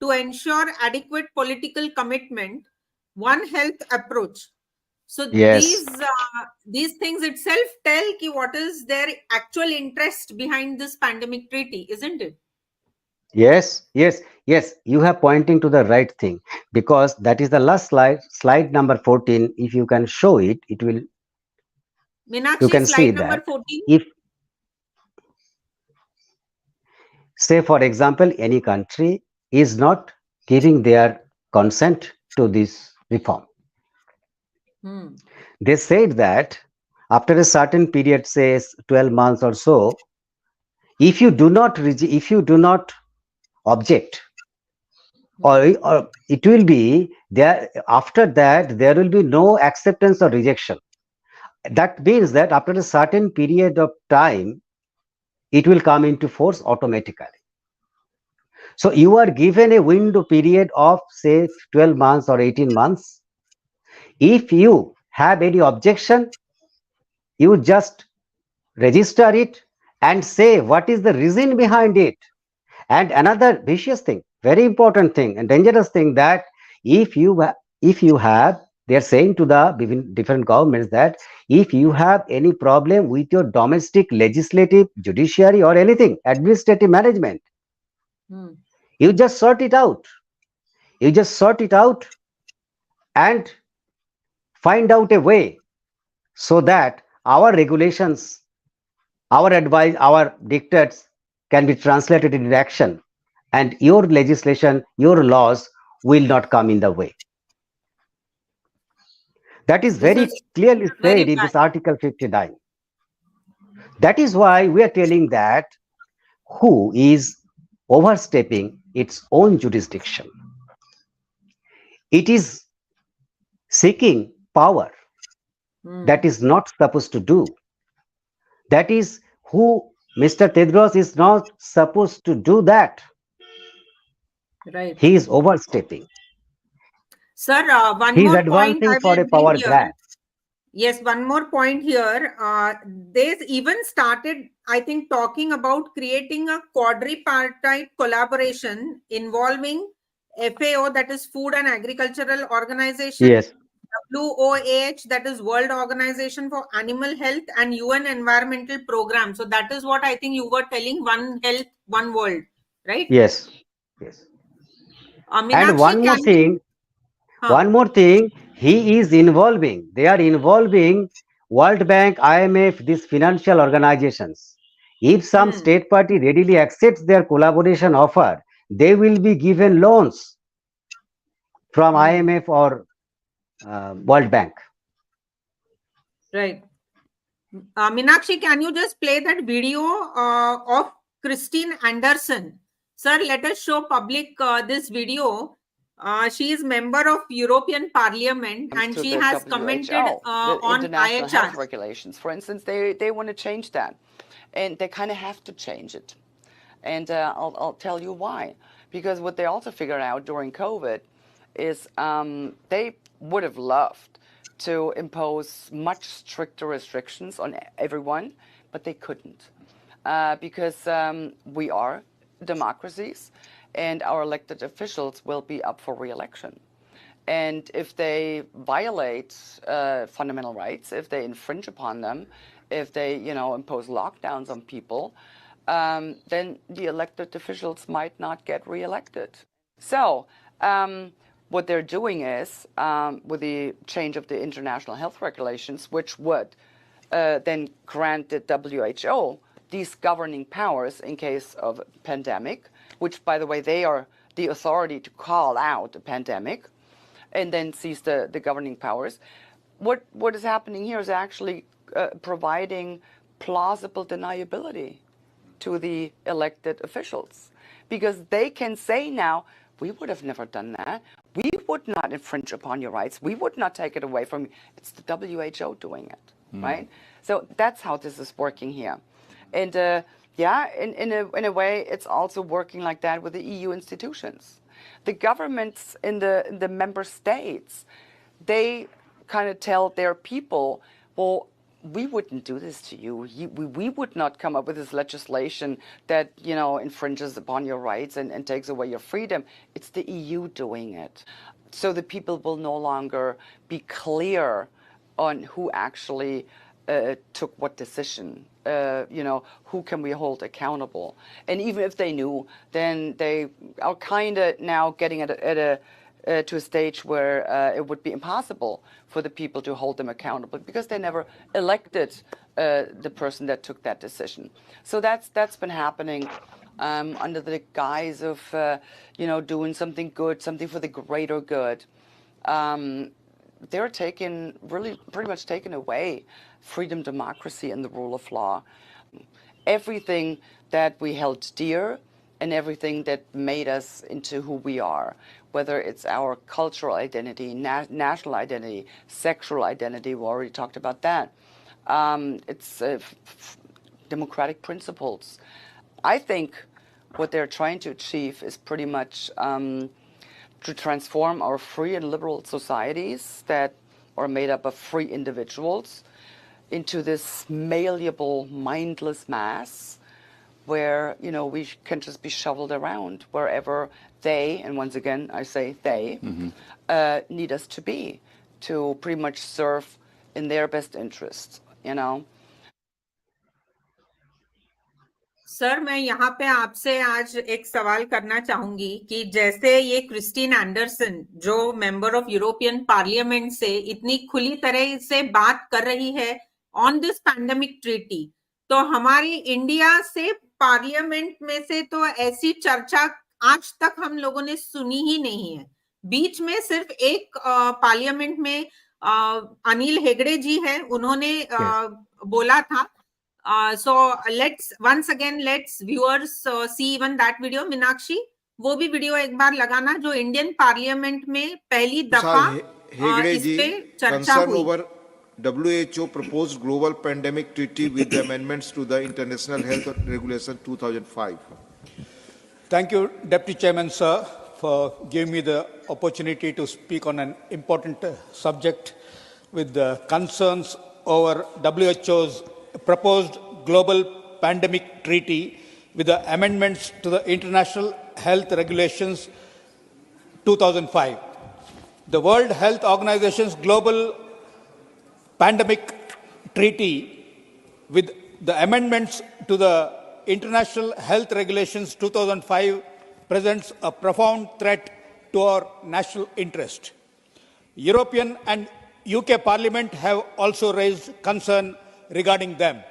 to ensure adequate political commitment, One Health approach. So these things itself tell what is their actual interest behind this pandemic treaty, isn't it?
Yes. You have pointing to the right thing, because that is the last slide number 14. If you can show it, it will.
Meenakshi,
you can see
number
that
14.
If, say for example, any country is not giving their consent to this reform, they said that after a certain period, say 12 months or so, if you do not object, or it will be there, after that there will be no acceptance or rejection. That means that after a certain period of time, it will come into force automatically. So you are given a window period of say 12 months or 18 months. If you have any objection, you just register it and say what is the reason behind it. And another vicious thing, very important thing and dangerous thing, that if you have, they are saying to the different governments that if you have any problem with your domestic legislative, judiciary or anything, administrative management, you just sort it out. You just sort it out and find out a way so that our regulations, our advice, our dictates can be translated into action, and your legislation, your laws will not come in the way. That is
This
very
is
clearly
very
said in
bad.
this Article 59. That is why we are telling that WHO is overstepping its own jurisdiction. It is seeking power that is not supposed to do. That is who Mr. Tedros is not supposed to do that.
Right.
He is overstepping.
Sir, one
He is
more point
advancing
I
for
will
a
bring
power
here.
grab.
Yes, one more point here. They even started, I think, talking about creating a quadripartite collaboration involving FAO, that is Food and Agricultural Organization,
Yes.
WOAH, that is World Organization for Animal Health, and UN Environmental Program. So that is what I think you were telling, One Health, One World, right?
Yes. Yes. And
Meenakshi,
one more
can you?
thing, they are involving World Bank, IMF, these financial organizations. If some state party readily accepts their collaboration offer, they will be given loans from IMF or World Bank.
Right. Meenakshi, can you just play that video of Christine Anderson? Sir, let us show public this video. She is member of European Parliament and she has commented on
international
IHR.
health regulations. For instance, they want to change that, and they kind of have to change it. And I'll tell you why. Because what they also figured out during COVID is they would have loved to impose much stricter restrictions on everyone, but they couldn't. Because we are democracies and our elected officials will be up for re-election. And if they violate fundamental rights, if they infringe upon them, if they, impose lockdowns on people, then the elected officials might not get reelected. So what they're doing is, with the change of the international health regulations, which would then grant the WHO these governing powers in case of a pandemic, which, by the way, they are the authority to call out a pandemic, and then seize the governing powers. What is happening here is actually providing plausible deniability to the elected officials, because they can say now, we would have never done that. We would not infringe upon your rights. We would not take it away from you. It's the WHO doing it, right? So that's how this is working here. And in a way, it's also working like that with the EU institutions. The governments in the member states, they kind of tell their people, well, we wouldn't do this to you. We would not come up with this legislation that, infringes upon your rights and takes away your freedom. It's the EU doing it. So the people will no longer be clear on who actually took what decision, who can we hold accountable. And even if they knew, then they are kind of now getting to a stage where it would be impossible for the people to hold them accountable, because they never elected the person that took that decision. So that's been happening under the guise of doing something good, something for the greater good. They're pretty much taken away freedom, democracy, and the rule of law. Everything that we held dear and everything that made us into who we are, whether it's our cultural identity, national identity, sexual identity, we already talked about that. It's democratic principles. I think what they're trying to achieve is pretty much to transform our free and liberal societies that are made up of free individuals into this malleable, mindless mass where, we can just be shoveled around wherever they, and once again, I say they, need us to be, to pretty much serve in their best interest,
sir, मैं यहाँ पे आपसे आज एक सवाल करना चाहूंगी कि जैसे ये क्रिस्टीन एंडरसन, जो मेंबर ऑफ यूरोपियन पार्लियामेंट से इतनी खुली तरह से बात कर रही है ऑन दिस पैंडेमिक ट्रीटी, तो हमारी इंडिया से पार्लियामेंट में से तो ऐसी चर्चा आज तक हम लोगों ने सुनी ही नहीं है. बीच में सिर्फ एक पार्लियामेंट में अनिल हेगड़े जी है, उन्होंने बोला था. So let's once again let's viewers see even that video. Meenakshi, वो भी वीडियो एक बार लगाना जो इंडियन पार्लियामेंट में पहली दफा इस पे चर्चा हुई.
over WHO proposed global pandemic treaty with the amendments to the International Health Regulation 2005.
Thank you, Deputy Chairman, sir, for giving me the opportunity to speak on an important subject with the concerns over WHO's proposed global pandemic treaty with the amendments to the International Health Regulations 2005. The World Health Organization's global pandemic treaty with the amendments to the International Health Regulations 2005 presents a profound threat to our national interest. European and UK Parliament have also raised concern regarding them.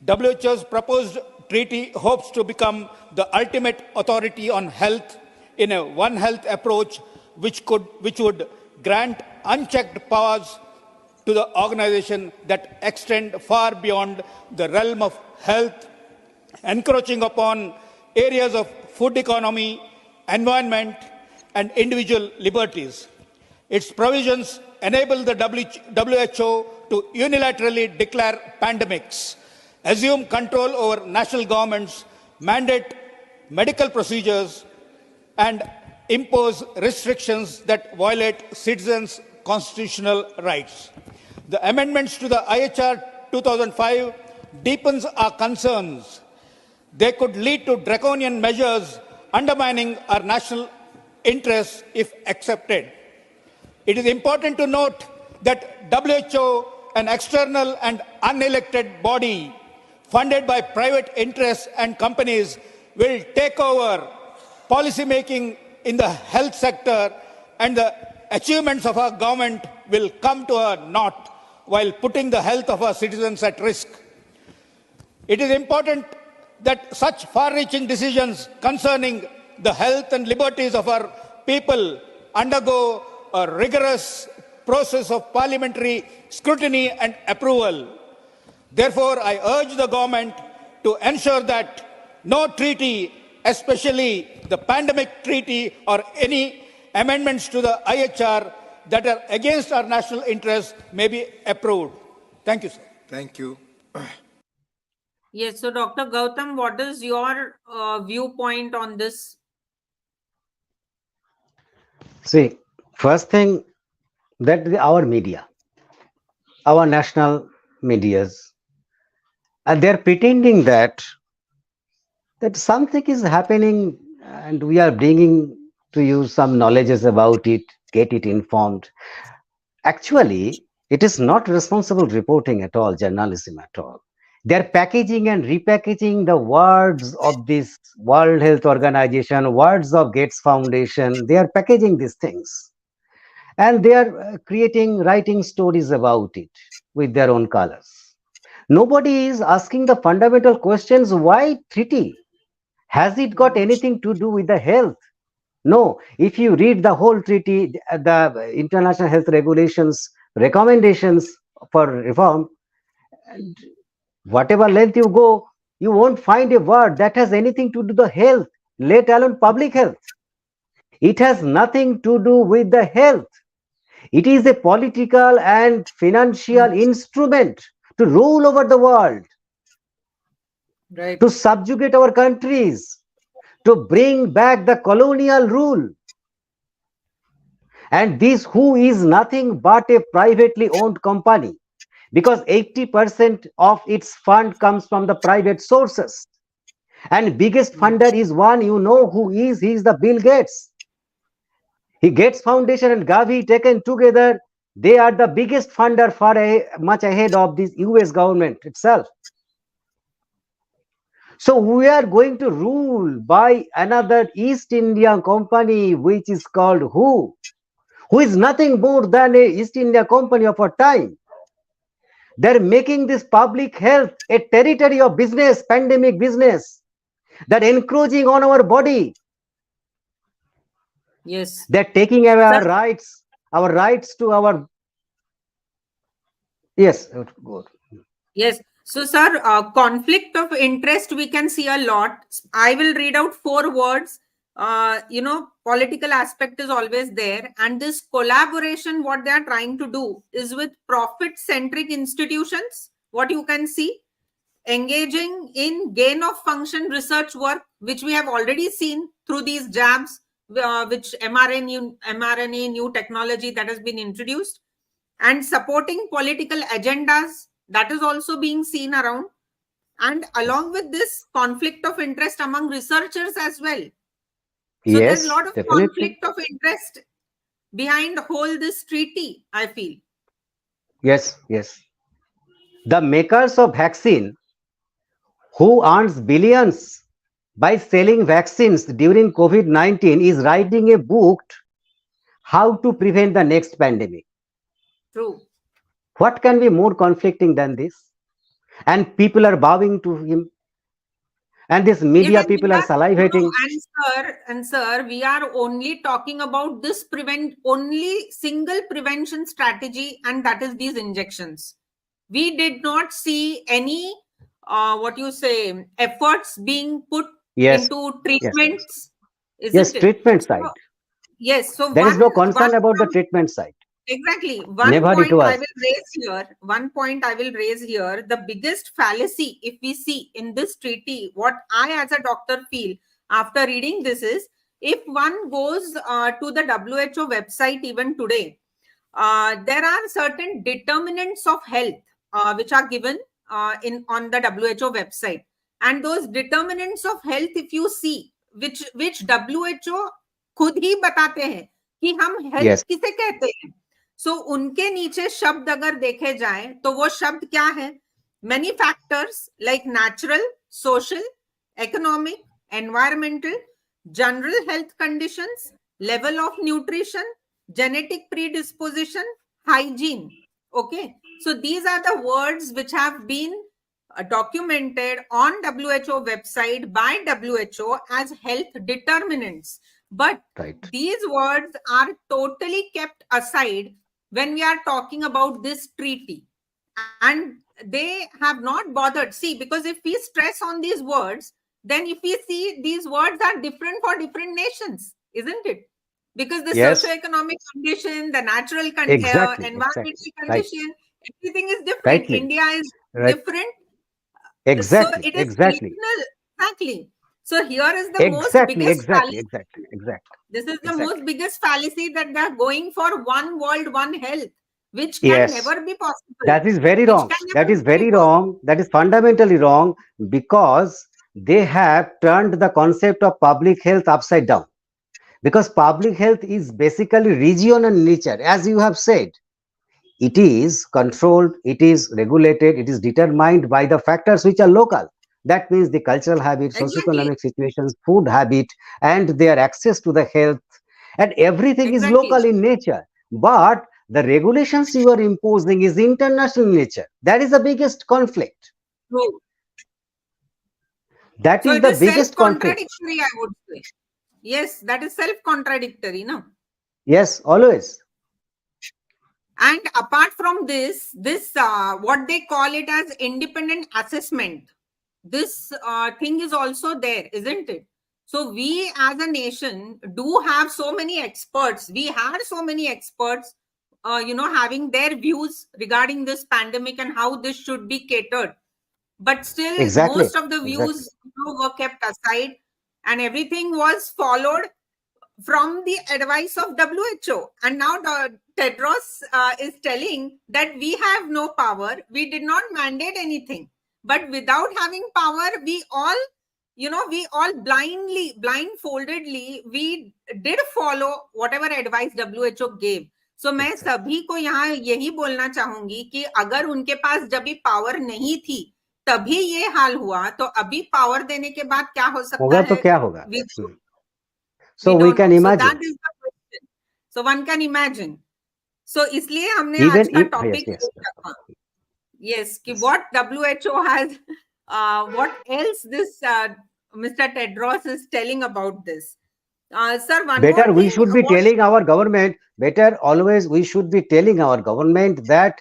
WHO's proposed treaty hopes to become the ultimate authority on health in a One Health approach which would grant unchecked powers to the organization that extend far beyond the realm of health, encroaching upon areas of food economy, environment, and individual liberties. Its provisions enable the WHO to unilaterally declare pandemics, assume control over national governments, mandate medical procedures, and impose restrictions that violate citizens' constitutional rights. The amendments to the IHR 2005 deepens our concerns. They could lead to draconian measures undermining our national interests if accepted. It is important to note that WHO, an external and unelected body funded by private interests and companies, will take over policy making in the health sector, and the achievements of our government will come to a naught while putting the health of our citizens at risk. It is important that such far-reaching decisions concerning the health and liberties of our people undergo a rigorous process of parliamentary scrutiny and approval. Therefore, I urge the government to ensure that no treaty, especially the pandemic treaty or any amendments to the IHR that are against our national interests may be approved. Thank you, sir.
Thank you.
Yes, so Dr. Gautam, what is your viewpoint on this?
See, first thing that our media, our national medias, and they're pretending that something is happening and we are bringing to you some knowledges about it, get it informed. Actually, it is not responsible reporting at all, journalism at all. They're packaging and repackaging the words of this World Health Organization, words of Gates Foundation. They are packaging these things. And they are writing stories about it with their own colors. Nobody is asking the fundamental questions. Why treaty? Has it got anything to do with the health? No. If you read the whole treaty, the International Health Regulations, recommendations for reform, and whatever length you go, you won't find a word that has anything to do with the health, let alone public health. It has nothing to do with the health. It is a political and financial instrument to rule over the world,
Right.
to subjugate our countries, to bring back the colonial rule. And this WHO is nothing but a privately owned company, because 80% of its fund comes from the private sources. And biggest funder is one, you know who is, he is the Bill Gates. He Gates Foundation and Gavi taken together, they are the biggest funder far much ahead of this US government itself. So we are going to rule by another East India company which is called WHO is nothing more than a East India company of our time. They're making this public health a territory of business, pandemic business. They're encroaching on our body.
Yes.
They're taking away our rights to our Yes, good.
Yes. So, sir, conflict of interest we can see a lot. I will read out 4 words. Political aspect is always there, and this collaboration, what they are trying to do is with profit-centric institutions. What you can see, engaging in gain of function research work, which we have already seen through these jabs, which mRNA new technology that has been introduced, and supporting political agendas that is also being seen around, and along with this conflict of interest among researchers as well. So there's a
Yes,
lot of
definitely.
conflict of interest behind whole this treaty, I feel.
Yes, yes. The makers of vaccine who earns billions by selling vaccines during COVID-19 is writing a book, How to Prevent the Next Pandemic.
True.
What can be more conflicting than this? And people are bowing to him. And this media
Even
people
we
are salivating.
and sir, we are only talking about this only single prevention strategy, and that is these injections. We did not see any efforts being put
Yes,
into
yes,
treatments,
yes,
isn't it?
treatment
So,
side.
yes. So
There is no
one
concern about the treatment side.
exactly. One
Never it
point I
was.
will raise here. One point I will raise here. The biggest fallacy, if we see in this treaty, what I as a doctor feel after reading this is, if one goes to the WHO website even today, there are certain determinants of health which are given on the WHO website, and those determinants of health, if you see, which WHO खुद ही बताते हैं कि हम health
Yes.
किसे कहते हैं. सो उनके नीचे शब्द अगर देखे जाए तो वो शब्द क्या है? Many factors like natural, social, economic, environmental, general health conditions, level of nutrition, genetic predisposition, hygiene. Okay, so these are the words which have been documented on WHO website by WHO as health determinants. But
Right.
these words are totally kept aside when we are talking about this treaty. And they have not bothered. See, because if we stress on these words, then if we see these words are different for different nations, isn't it? Because the
Yes.
socio-economic condition, the natural
Exactly.
environmental
Right.
condition, everything is different.
Rightly.
India is
Right.
different.
Exactly.
So it is
Exactly.
regional. Exactly. So here is the most biggest fallacy.
Exactly.
This is the
Exactly.
most biggest fallacy, that they are going for one world, one health, which can
Yes.
never be possible.
That is very
Which
wrong.
can
That
never
is
be
very
possible.
wrong. That is fundamentally wrong, because they have turned the concept of public health upside down. Because public health is basically regional in nature, as you have said. It is controlled, it is regulated, it is determined by the factors which are local. That means the cultural habits,
Exactly.
socioeconomic situations, food habit, and their access to the health, and everything is
Exactly.
local in nature. But the regulations you are imposing is international in nature. That is the biggest conflict.
True.
That
So
is
it
the
is
biggest conflict.
self-contradictory, I would say. Yes, that is self-contradictory, no?
Yes, always.
And apart from this what they call it as independent assessment, this thing is also there, isn't it? So we as a nation do have so many experts. We had so many experts, having their views regarding this pandemic and how this should be catered. But still,
Exactly.
most of the views were kept aside, and everything was followed from the advice of WHO. And now Tedros is telling that we have no power. We did not mandate anything. But without having power, we all blindfoldedly, we did follow whatever advice WHO gave. So मैं सभी को यहाँ यही बोलना चाहूंगी कि अगर उनके पास जब भी पावर नहीं थी तभी ये हाल हुआ, तो अभी पावर देने के बाद क्या हो सकता
होगा तो
है?
क्या होगा? So
we
we
don't
can
know.
imagine.
So that is the question. So one can imagine. So इसलिए हमने
Even
आज का
if
टॉपिक
yes,
रखा. Yes, कि what WHO has, what else this Mr. Tedros is telling about this. Sir, one
better
more
we
thing.
should be telling our government, better always we should be telling our government that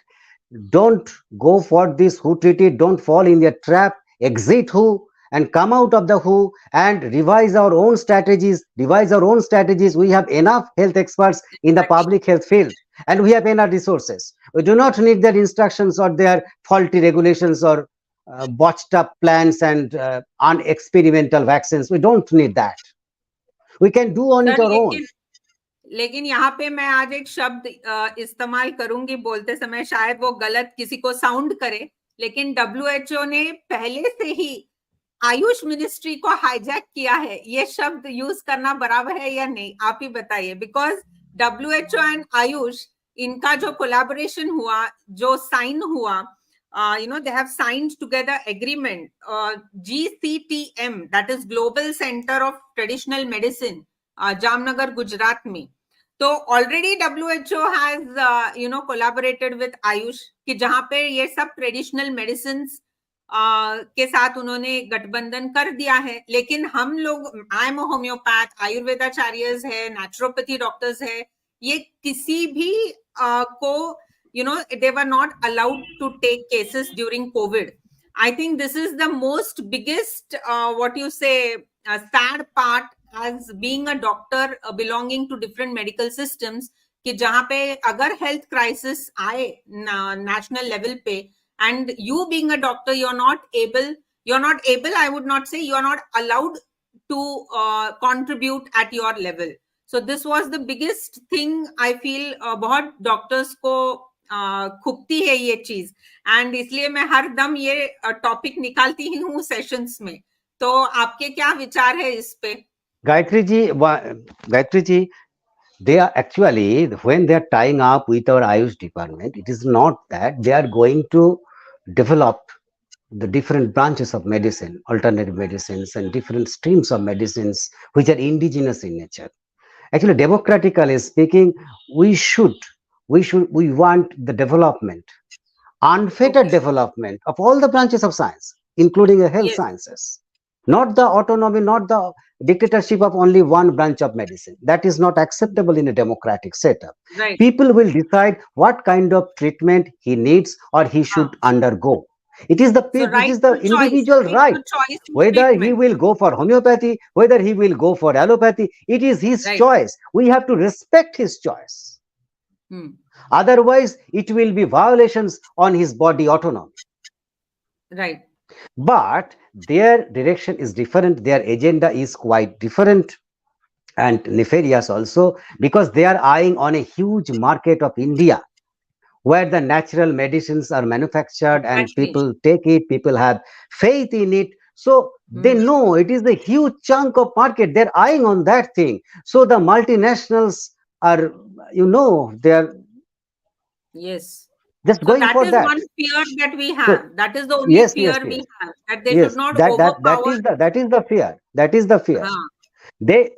don't go for this WHO treaty, don't fall in their trap, exit WHO and come out of the WHO and revise our own strategies, We have enough health experts in the public health field and we have enough resources. We do not need their instructions or their faulty regulations or botched up plans and unexperimental vaccines. We don't need that. We can do on it our own.
लेकिन यहाँ पे मैं आज एक शब्द इस्तेमाल करूंगी बोलते समय, शायद वो गलत किसी को साउंड करे, लेकिन WHO ने पहले से ही आयुष मिनिस्ट्री को हाईजैक किया है. ये शब्द यूज करना बराबर है या नहीं, आप ही बताइए. बिकॉज WHO एंड आयुष, इनका जो कोलैबोरेशन हुआ, जो साइन हुआ, they have signed together agreement, GCTM, that is Global Center of Traditional Medicine, Jamnagar, Gujarat में. तो already WHO has collaborated with Ayush, कि जहां पे ये सब ट्रेडिशनल मेडिसिन के साथ उन्होंने गठबंधन कर दिया है. लेकिन हम लोग, आई एम होम्योपैथ, आयुर्वेदाचार्यस है, नेचुरोपैथी डॉक्टर्स है, ये किसी भी को they were not allowed to take cases during COVID. I think this is the most biggest sad part as being a doctor belonging to different medical systems, कि जहां पे अगर health crisis आए national level पे, and you being a doctor, you're not able, I would not say, you're not allowed to contribute at your level. So this was the biggest thing I feel. बहुत doctors को खुपती है ये चीज, and इसलिए मैं हर दम ये टॉपिक निकालती ही हूँ सेशंस में. तो आपके क्या विचार है इस पे?
Gayatri ji, they are actually, when they are tying up with our Ayush department, it is not that they are going to develop the different branches of medicine, alternative medicines and different streams of medicines which are indigenous in nature. Actually, democratically speaking, we want the development, unfettered development of all the branches of science, including the health sciences. Not the autonomy, not the dictatorship of only one branch of medicine. That is not acceptable in a democratic setup.
Right.
People will decide what kind of treatment he needs or he should undergo. It is the individual right. Whether he will go for homeopathy, whether he will go for allopathy, it is his choice. We have to respect his choice. Otherwise, it will be violations on his body autonomy.
Right.
But their direction is different, their agenda is quite different and nefarious also, because they are eyeing on a huge market of India where the natural medicines are manufactured and people take it, people have faith in it. So they know it is a huge chunk of market, they're eyeing on that thing. So the multinationals are, they are just going for that.
That is one fear that we have. So, that is the only fear we have. That they should not overpower.
That is the fear. That is the fear. There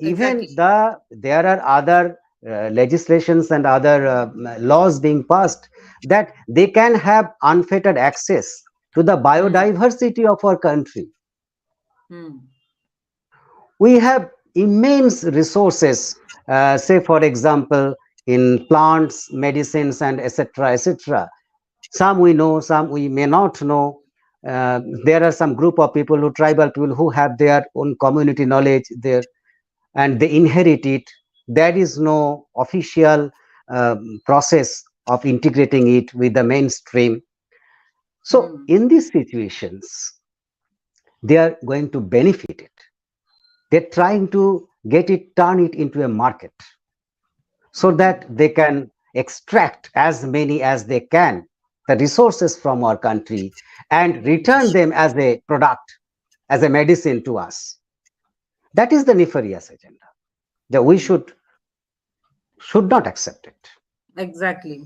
are other legislations and other laws being passed that they can have unfettered access to the biodiversity of our country. We have immense resources, say for example, in plants, medicines, and etc. Some we know, some we may not know. There are some group of people, tribal people, who have their own community knowledge there, and they inherit it. There is no official process of integrating it with the mainstream. So in these situations, they are going to benefit it. They're trying to turn it into a market, so that they can extract as many as they can, the resources from our country, and return them as a product, as a medicine to us. That is the nefarious agenda that we should not accept it.
Exactly.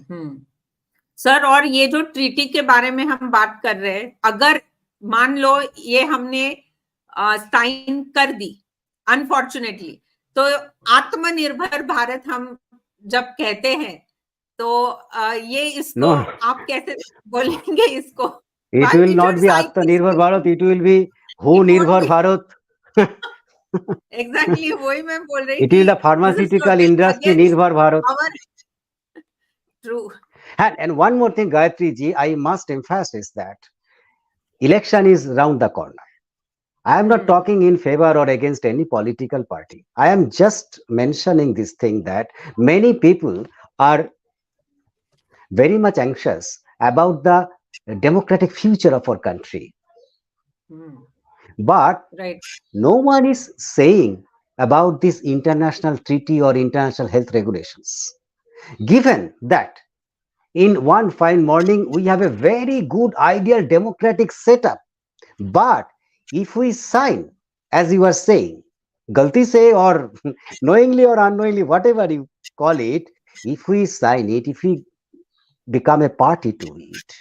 Sir, और ये जो treaty के बारे में हम बात कर रहे हैं, अगर मान लो ये हमने साइन कर दी, अनफॉर्चुनेटली, तो आत्मनिर्भर भारत हम जब कहते हैं, तो ये इसको आप कैसे बोलेंगे इसको?
It will not be आत्मनिर्भर Bharat, it will be who निर्भर भारत.
Exactly, वही मैं बोल रही.
It is the pharmaceutical industry निर्भर Bharat.
True.
And one more thing, Gayatri ji, I must emphasize that election is round the corner. I am not talking in favor or against any political party. I am just mentioning this thing that many people are very much anxious about the democratic future of our country. But
Right.
no one is saying about this international treaty or international health regulations. Given that in one fine morning we have a very good ideal democratic setup, but if we sign, as you are saying, galti se or knowingly or unknowingly, whatever you call it, if we sign it, if we become a party to it,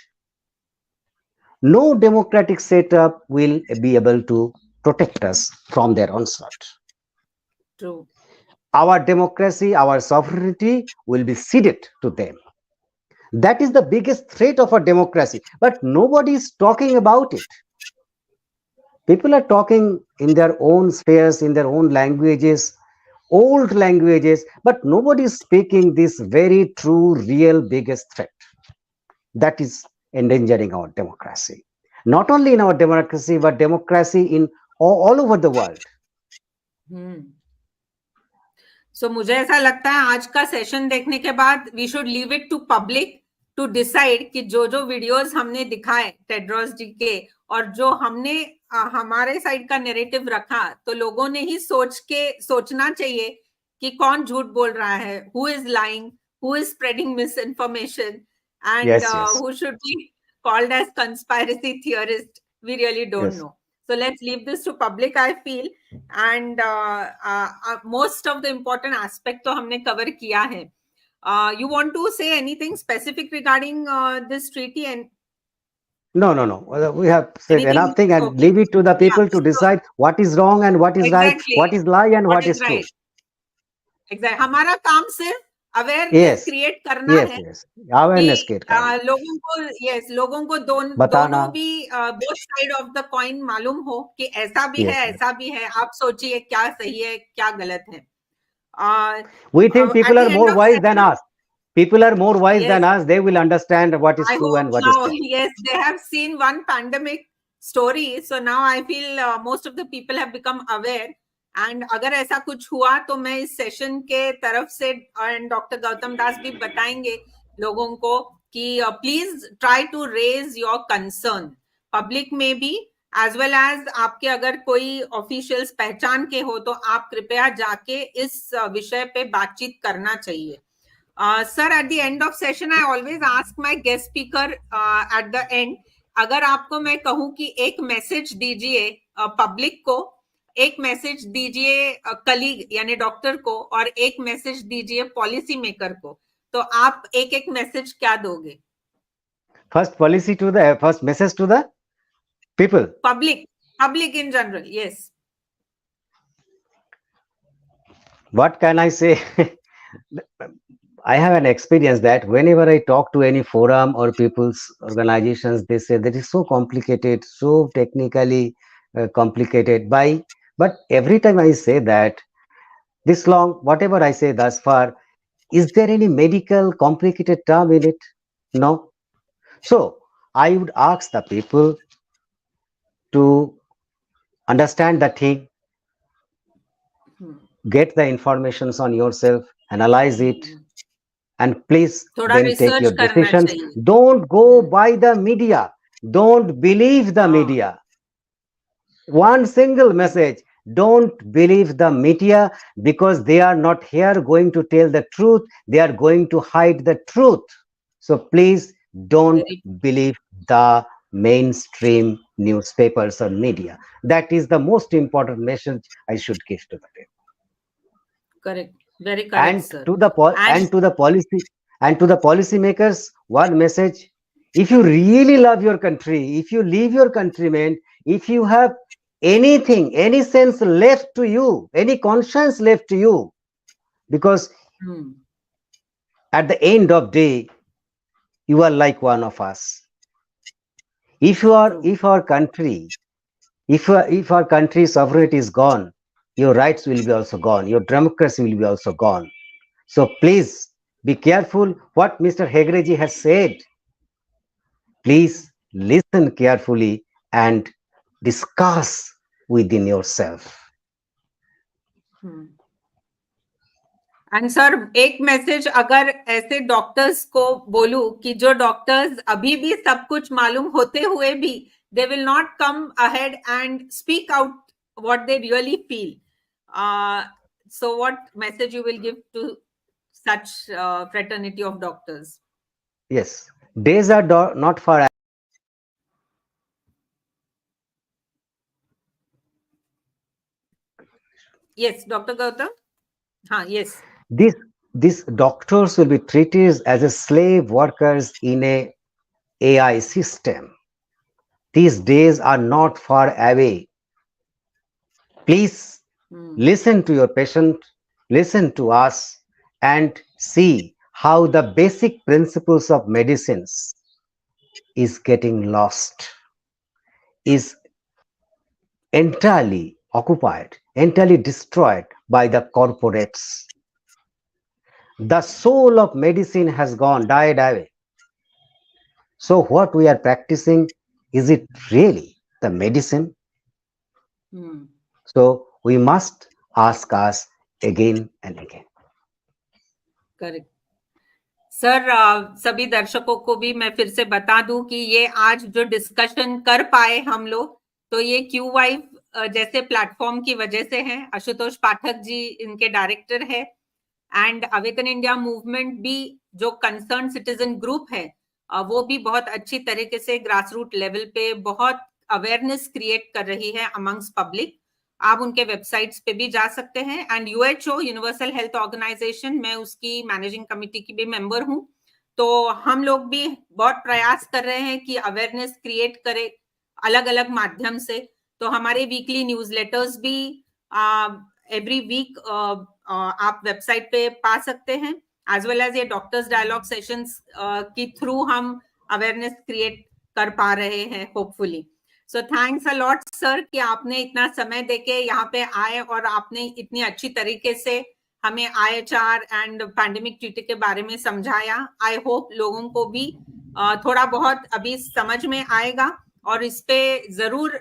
no democratic setup will be able to protect us from their onslaught.
True.
Our democracy, our sovereignty will be ceded to them. That is the biggest threat of our democracy, but nobody is talking about it. People are talking in their own spheres, in their own languages, old languages, but nobody is speaking this very true, real biggest threat that is endangering our democracy. Not only in our democracy, but democracy in all over the world.
So मुझे ऐसा लगता है आज का session देखने के बाद we should leave it to public to decide कि जो जो वीडियोस हमने दिखाए टेड्रोस जी के और जो हमने हमारे साइड का नैरेटिव रखा, तो लोगों ने ही सोचना चाहिए कि कौन झूठ बोल रहा है, who is lying, who is spreading misinformation, and who should be called as conspiracy theorist. We really don't know. So let's leave this to public, I feel, and most of the important aspect तो हमने cover किया है. You want to say anything specific regarding this treaty? And
No. We have said enough thing, and leave it to the people to decide what is wrong and what is right, what is lie and what is true.
Exactly. हमारा काम सिर्फ awareness create करना है.
Awareness create करना,
लोगों को दोनों भी both side of the coin मालूम हो कि ऐसा भी है, ऐसा भी है. आप सोचिए क्या सही है, क्या गलत है.
We think people are more wise than us. People are more wise than us. They will understand what is true and what is wrong.
Yes, they have seen one pandemic story, so now I feel most of the people have become aware. And अगर ऐसा कुछ हुआ तो मैं इस session के तरफ से एंड डॉक्टर गौतम दास भी बताएंगे लोगों को कि please try to raise your concern public में भी, एज वेल एज आपके अगर कोई ऑफिशियल्स पहचान के हो तो आप कृपया जाके इस विषय पे बातचीत करना चाहिए. Sir, at the end of session I always ask my guest speaker at the end, अगर आपको मैं कहूँ कि एक मैसेज दीजिए पब्लिक को, एक मैसेज दीजिए कलीग यानी डॉक्टर को, और एक मैसेज दीजिए पॉलिसी मेकर को, तो आप एक मैसेज क्या दोगे?
First message to the people,
public in general. Yes,
what can I say? I have an experience that whenever I talk to any forum or people's organizations, they say that is so complicated, so technically complicated. But every time I say that, this long, whatever I say thus far, is there any medical complicated term in it? No. So I would ask the people to understand the thing, get the informations on yourself, analyze it, and please then take your decisions. Don't go by the media. Don't believe the media. One single message: don't believe the media, because they are not here going to tell the truth. They are going to hide the truth. So please don't believe the mainstream newspapers or media. That is the most important message I should give to the people.
Correct. Very correct,
and
sir.
To the policy makers, one message: if you really love your country, if you leave your countrymen, if you have anything, any sense left to you, any conscience left to you, because at the end of day you are like one of us. If our country's sovereignty is gone, your rights will be also gone, your democracy will be also gone. So please be careful what Mr. Hegreji has said. Please listen carefully and discuss within yourself.
And sir एक message अगर ऐसे doctors को बोलूं कि जो doctors अभी भी सब कुछ मालूम होते हुए भी they will not come ahead and speak out what they really feel, so what message you will give to such fraternity of doctors?
Yes, days are not far.
Yes, Dr. Gautam. Yes.
These doctors will be treated as a slave workers in a AI system. These days are not far away. Please listen to your patient, listen to us, and see how the basic principles of medicines is getting lost, is entirely occupied, entirely destroyed by the corporates. The soul of medicine has died away. So what we are practicing, is it really the medicine? So we must ask us again and again.
Correct sir, सभी दर्शकों को भी मैं फिर से बता दूं कि ये आज जो डिस्कशन कर पाए हम लोग, तो ये क्यू वाइव जैसे प्लेटफॉर्म की वजह से है। आशुतोष पाठक जी इनके डायरेक्टर है, एंड अवेकन इंडिया मूवमेंट भी जो कंसर्न सिटीजन ग्रुप है वो भी बहुत अच्छी तरीके से ग्रास रूट लेवल पे बहुत अवेयरनेस क्रिएट कर रही है अमंग्स पब्लिक। आप उनके वेबसाइट्स पे भी जा सकते हैं। एंड यूएचओ यूनिवर्सल हेल्थ ऑर्गेनाइजेशन, मैं उसकी मैनेजिंग कमेटी की भी मेंबर हूं, तो हम लोग भी बहुत प्रयास कर रहे हैं कि अवेयरनेस क्रिएट करें अलग अलग माध्यम से। तो हमारे वीकली न्यूज़लेटर्स भी एवरी वीक आप वेबसाइट पे पा सकते हैं, एज वेल एज ये डॉक्टर्स डायलॉग सेशंस की थ्रू हम अवेयरनेस क्रिएट कर पा रहे हैं hopefully. So thanks a lot sir कि आपने इतना समय देके यहाँ पे आए और आपने इतनी अच्छी तरीके से हमें IHR एंड पैंडेमिक ट्रीटी के बारे में समझाया। आई होप लोगों को भी थोड़ा बहुत अभी समझ में आएगा और इस पे जरूर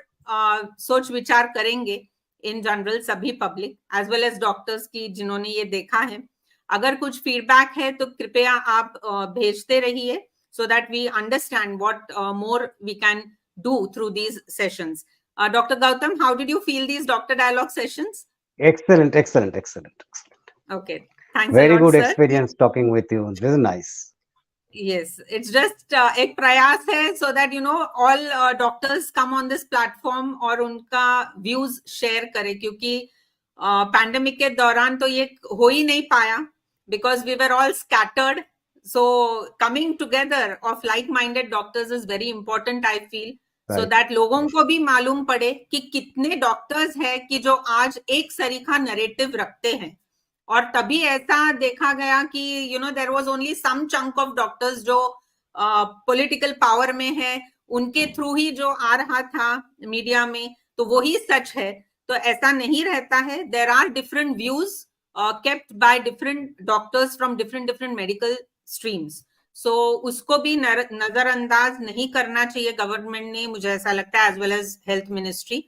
सोच विचार करेंगे इन जनरल सभी public as well as doctors की जिन्होंने ये देखा है। अगर कुछ फीडबैक है तो कृपया आप भेजते रहिए so that we understand what more we can do through these sessions. Dr. Gautam, how did you feel these doctor dialogue sessions?
Excellent.
Okay, thanks
Very
a lot,
good
sir.
experience talking with you. This is nice.
Yes, it's just एक प्रयास है so that you know all doctors come on this platform और उनका views share करें, क्योंकि pandemic के दौरान तो ये हो ही नहीं पाया because we were all scattered. So coming together of like-minded doctors is very important, I feel, right. So that लोगों को भी मालूम पड़े कि कितने डॉक्टर्स हैं कि जो आज एक सरीखा नरेटिव रखते हैं। और तभी ऐसा देखा गया कि you know there was only some chunk of doctors जो पॉलिटिकल पावर में है, उनके थ्रू ही जो आ रहा था मीडिया में, तो वही सच है। तो ऐसा नहीं रहता है। There are different views kept by different doctors from different medical streams. So उसको भी नजरअंदाज नहीं करना चाहिए गवर्नमेंट ने, मुझे ऐसा लगता है, as well as health ministry.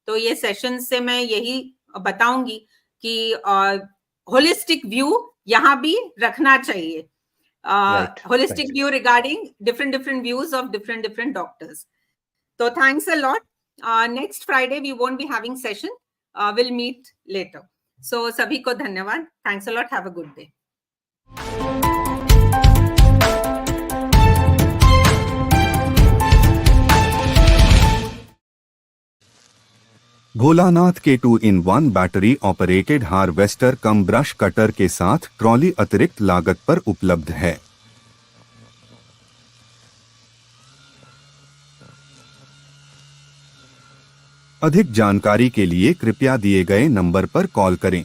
तो ये सेशन से मैं यही बताऊंगी कि होलिस्टिक व्यू यहाँ भी रखना चाहिए, holistic view regarding different views of different doctors. तो thanks a lot. Next Friday we won't be having session, will meet later. So सभी को धन्यवाद। Thanks a lot. Have a good day.
Bholanath के 2-in-1 battery operated harvester cum brush cutter के साथ trolley अतिरिक्त लागत पर उपलब्ध है। अधिक जानकारी के लिए कृपया दिए गए नंबर पर कॉल करें।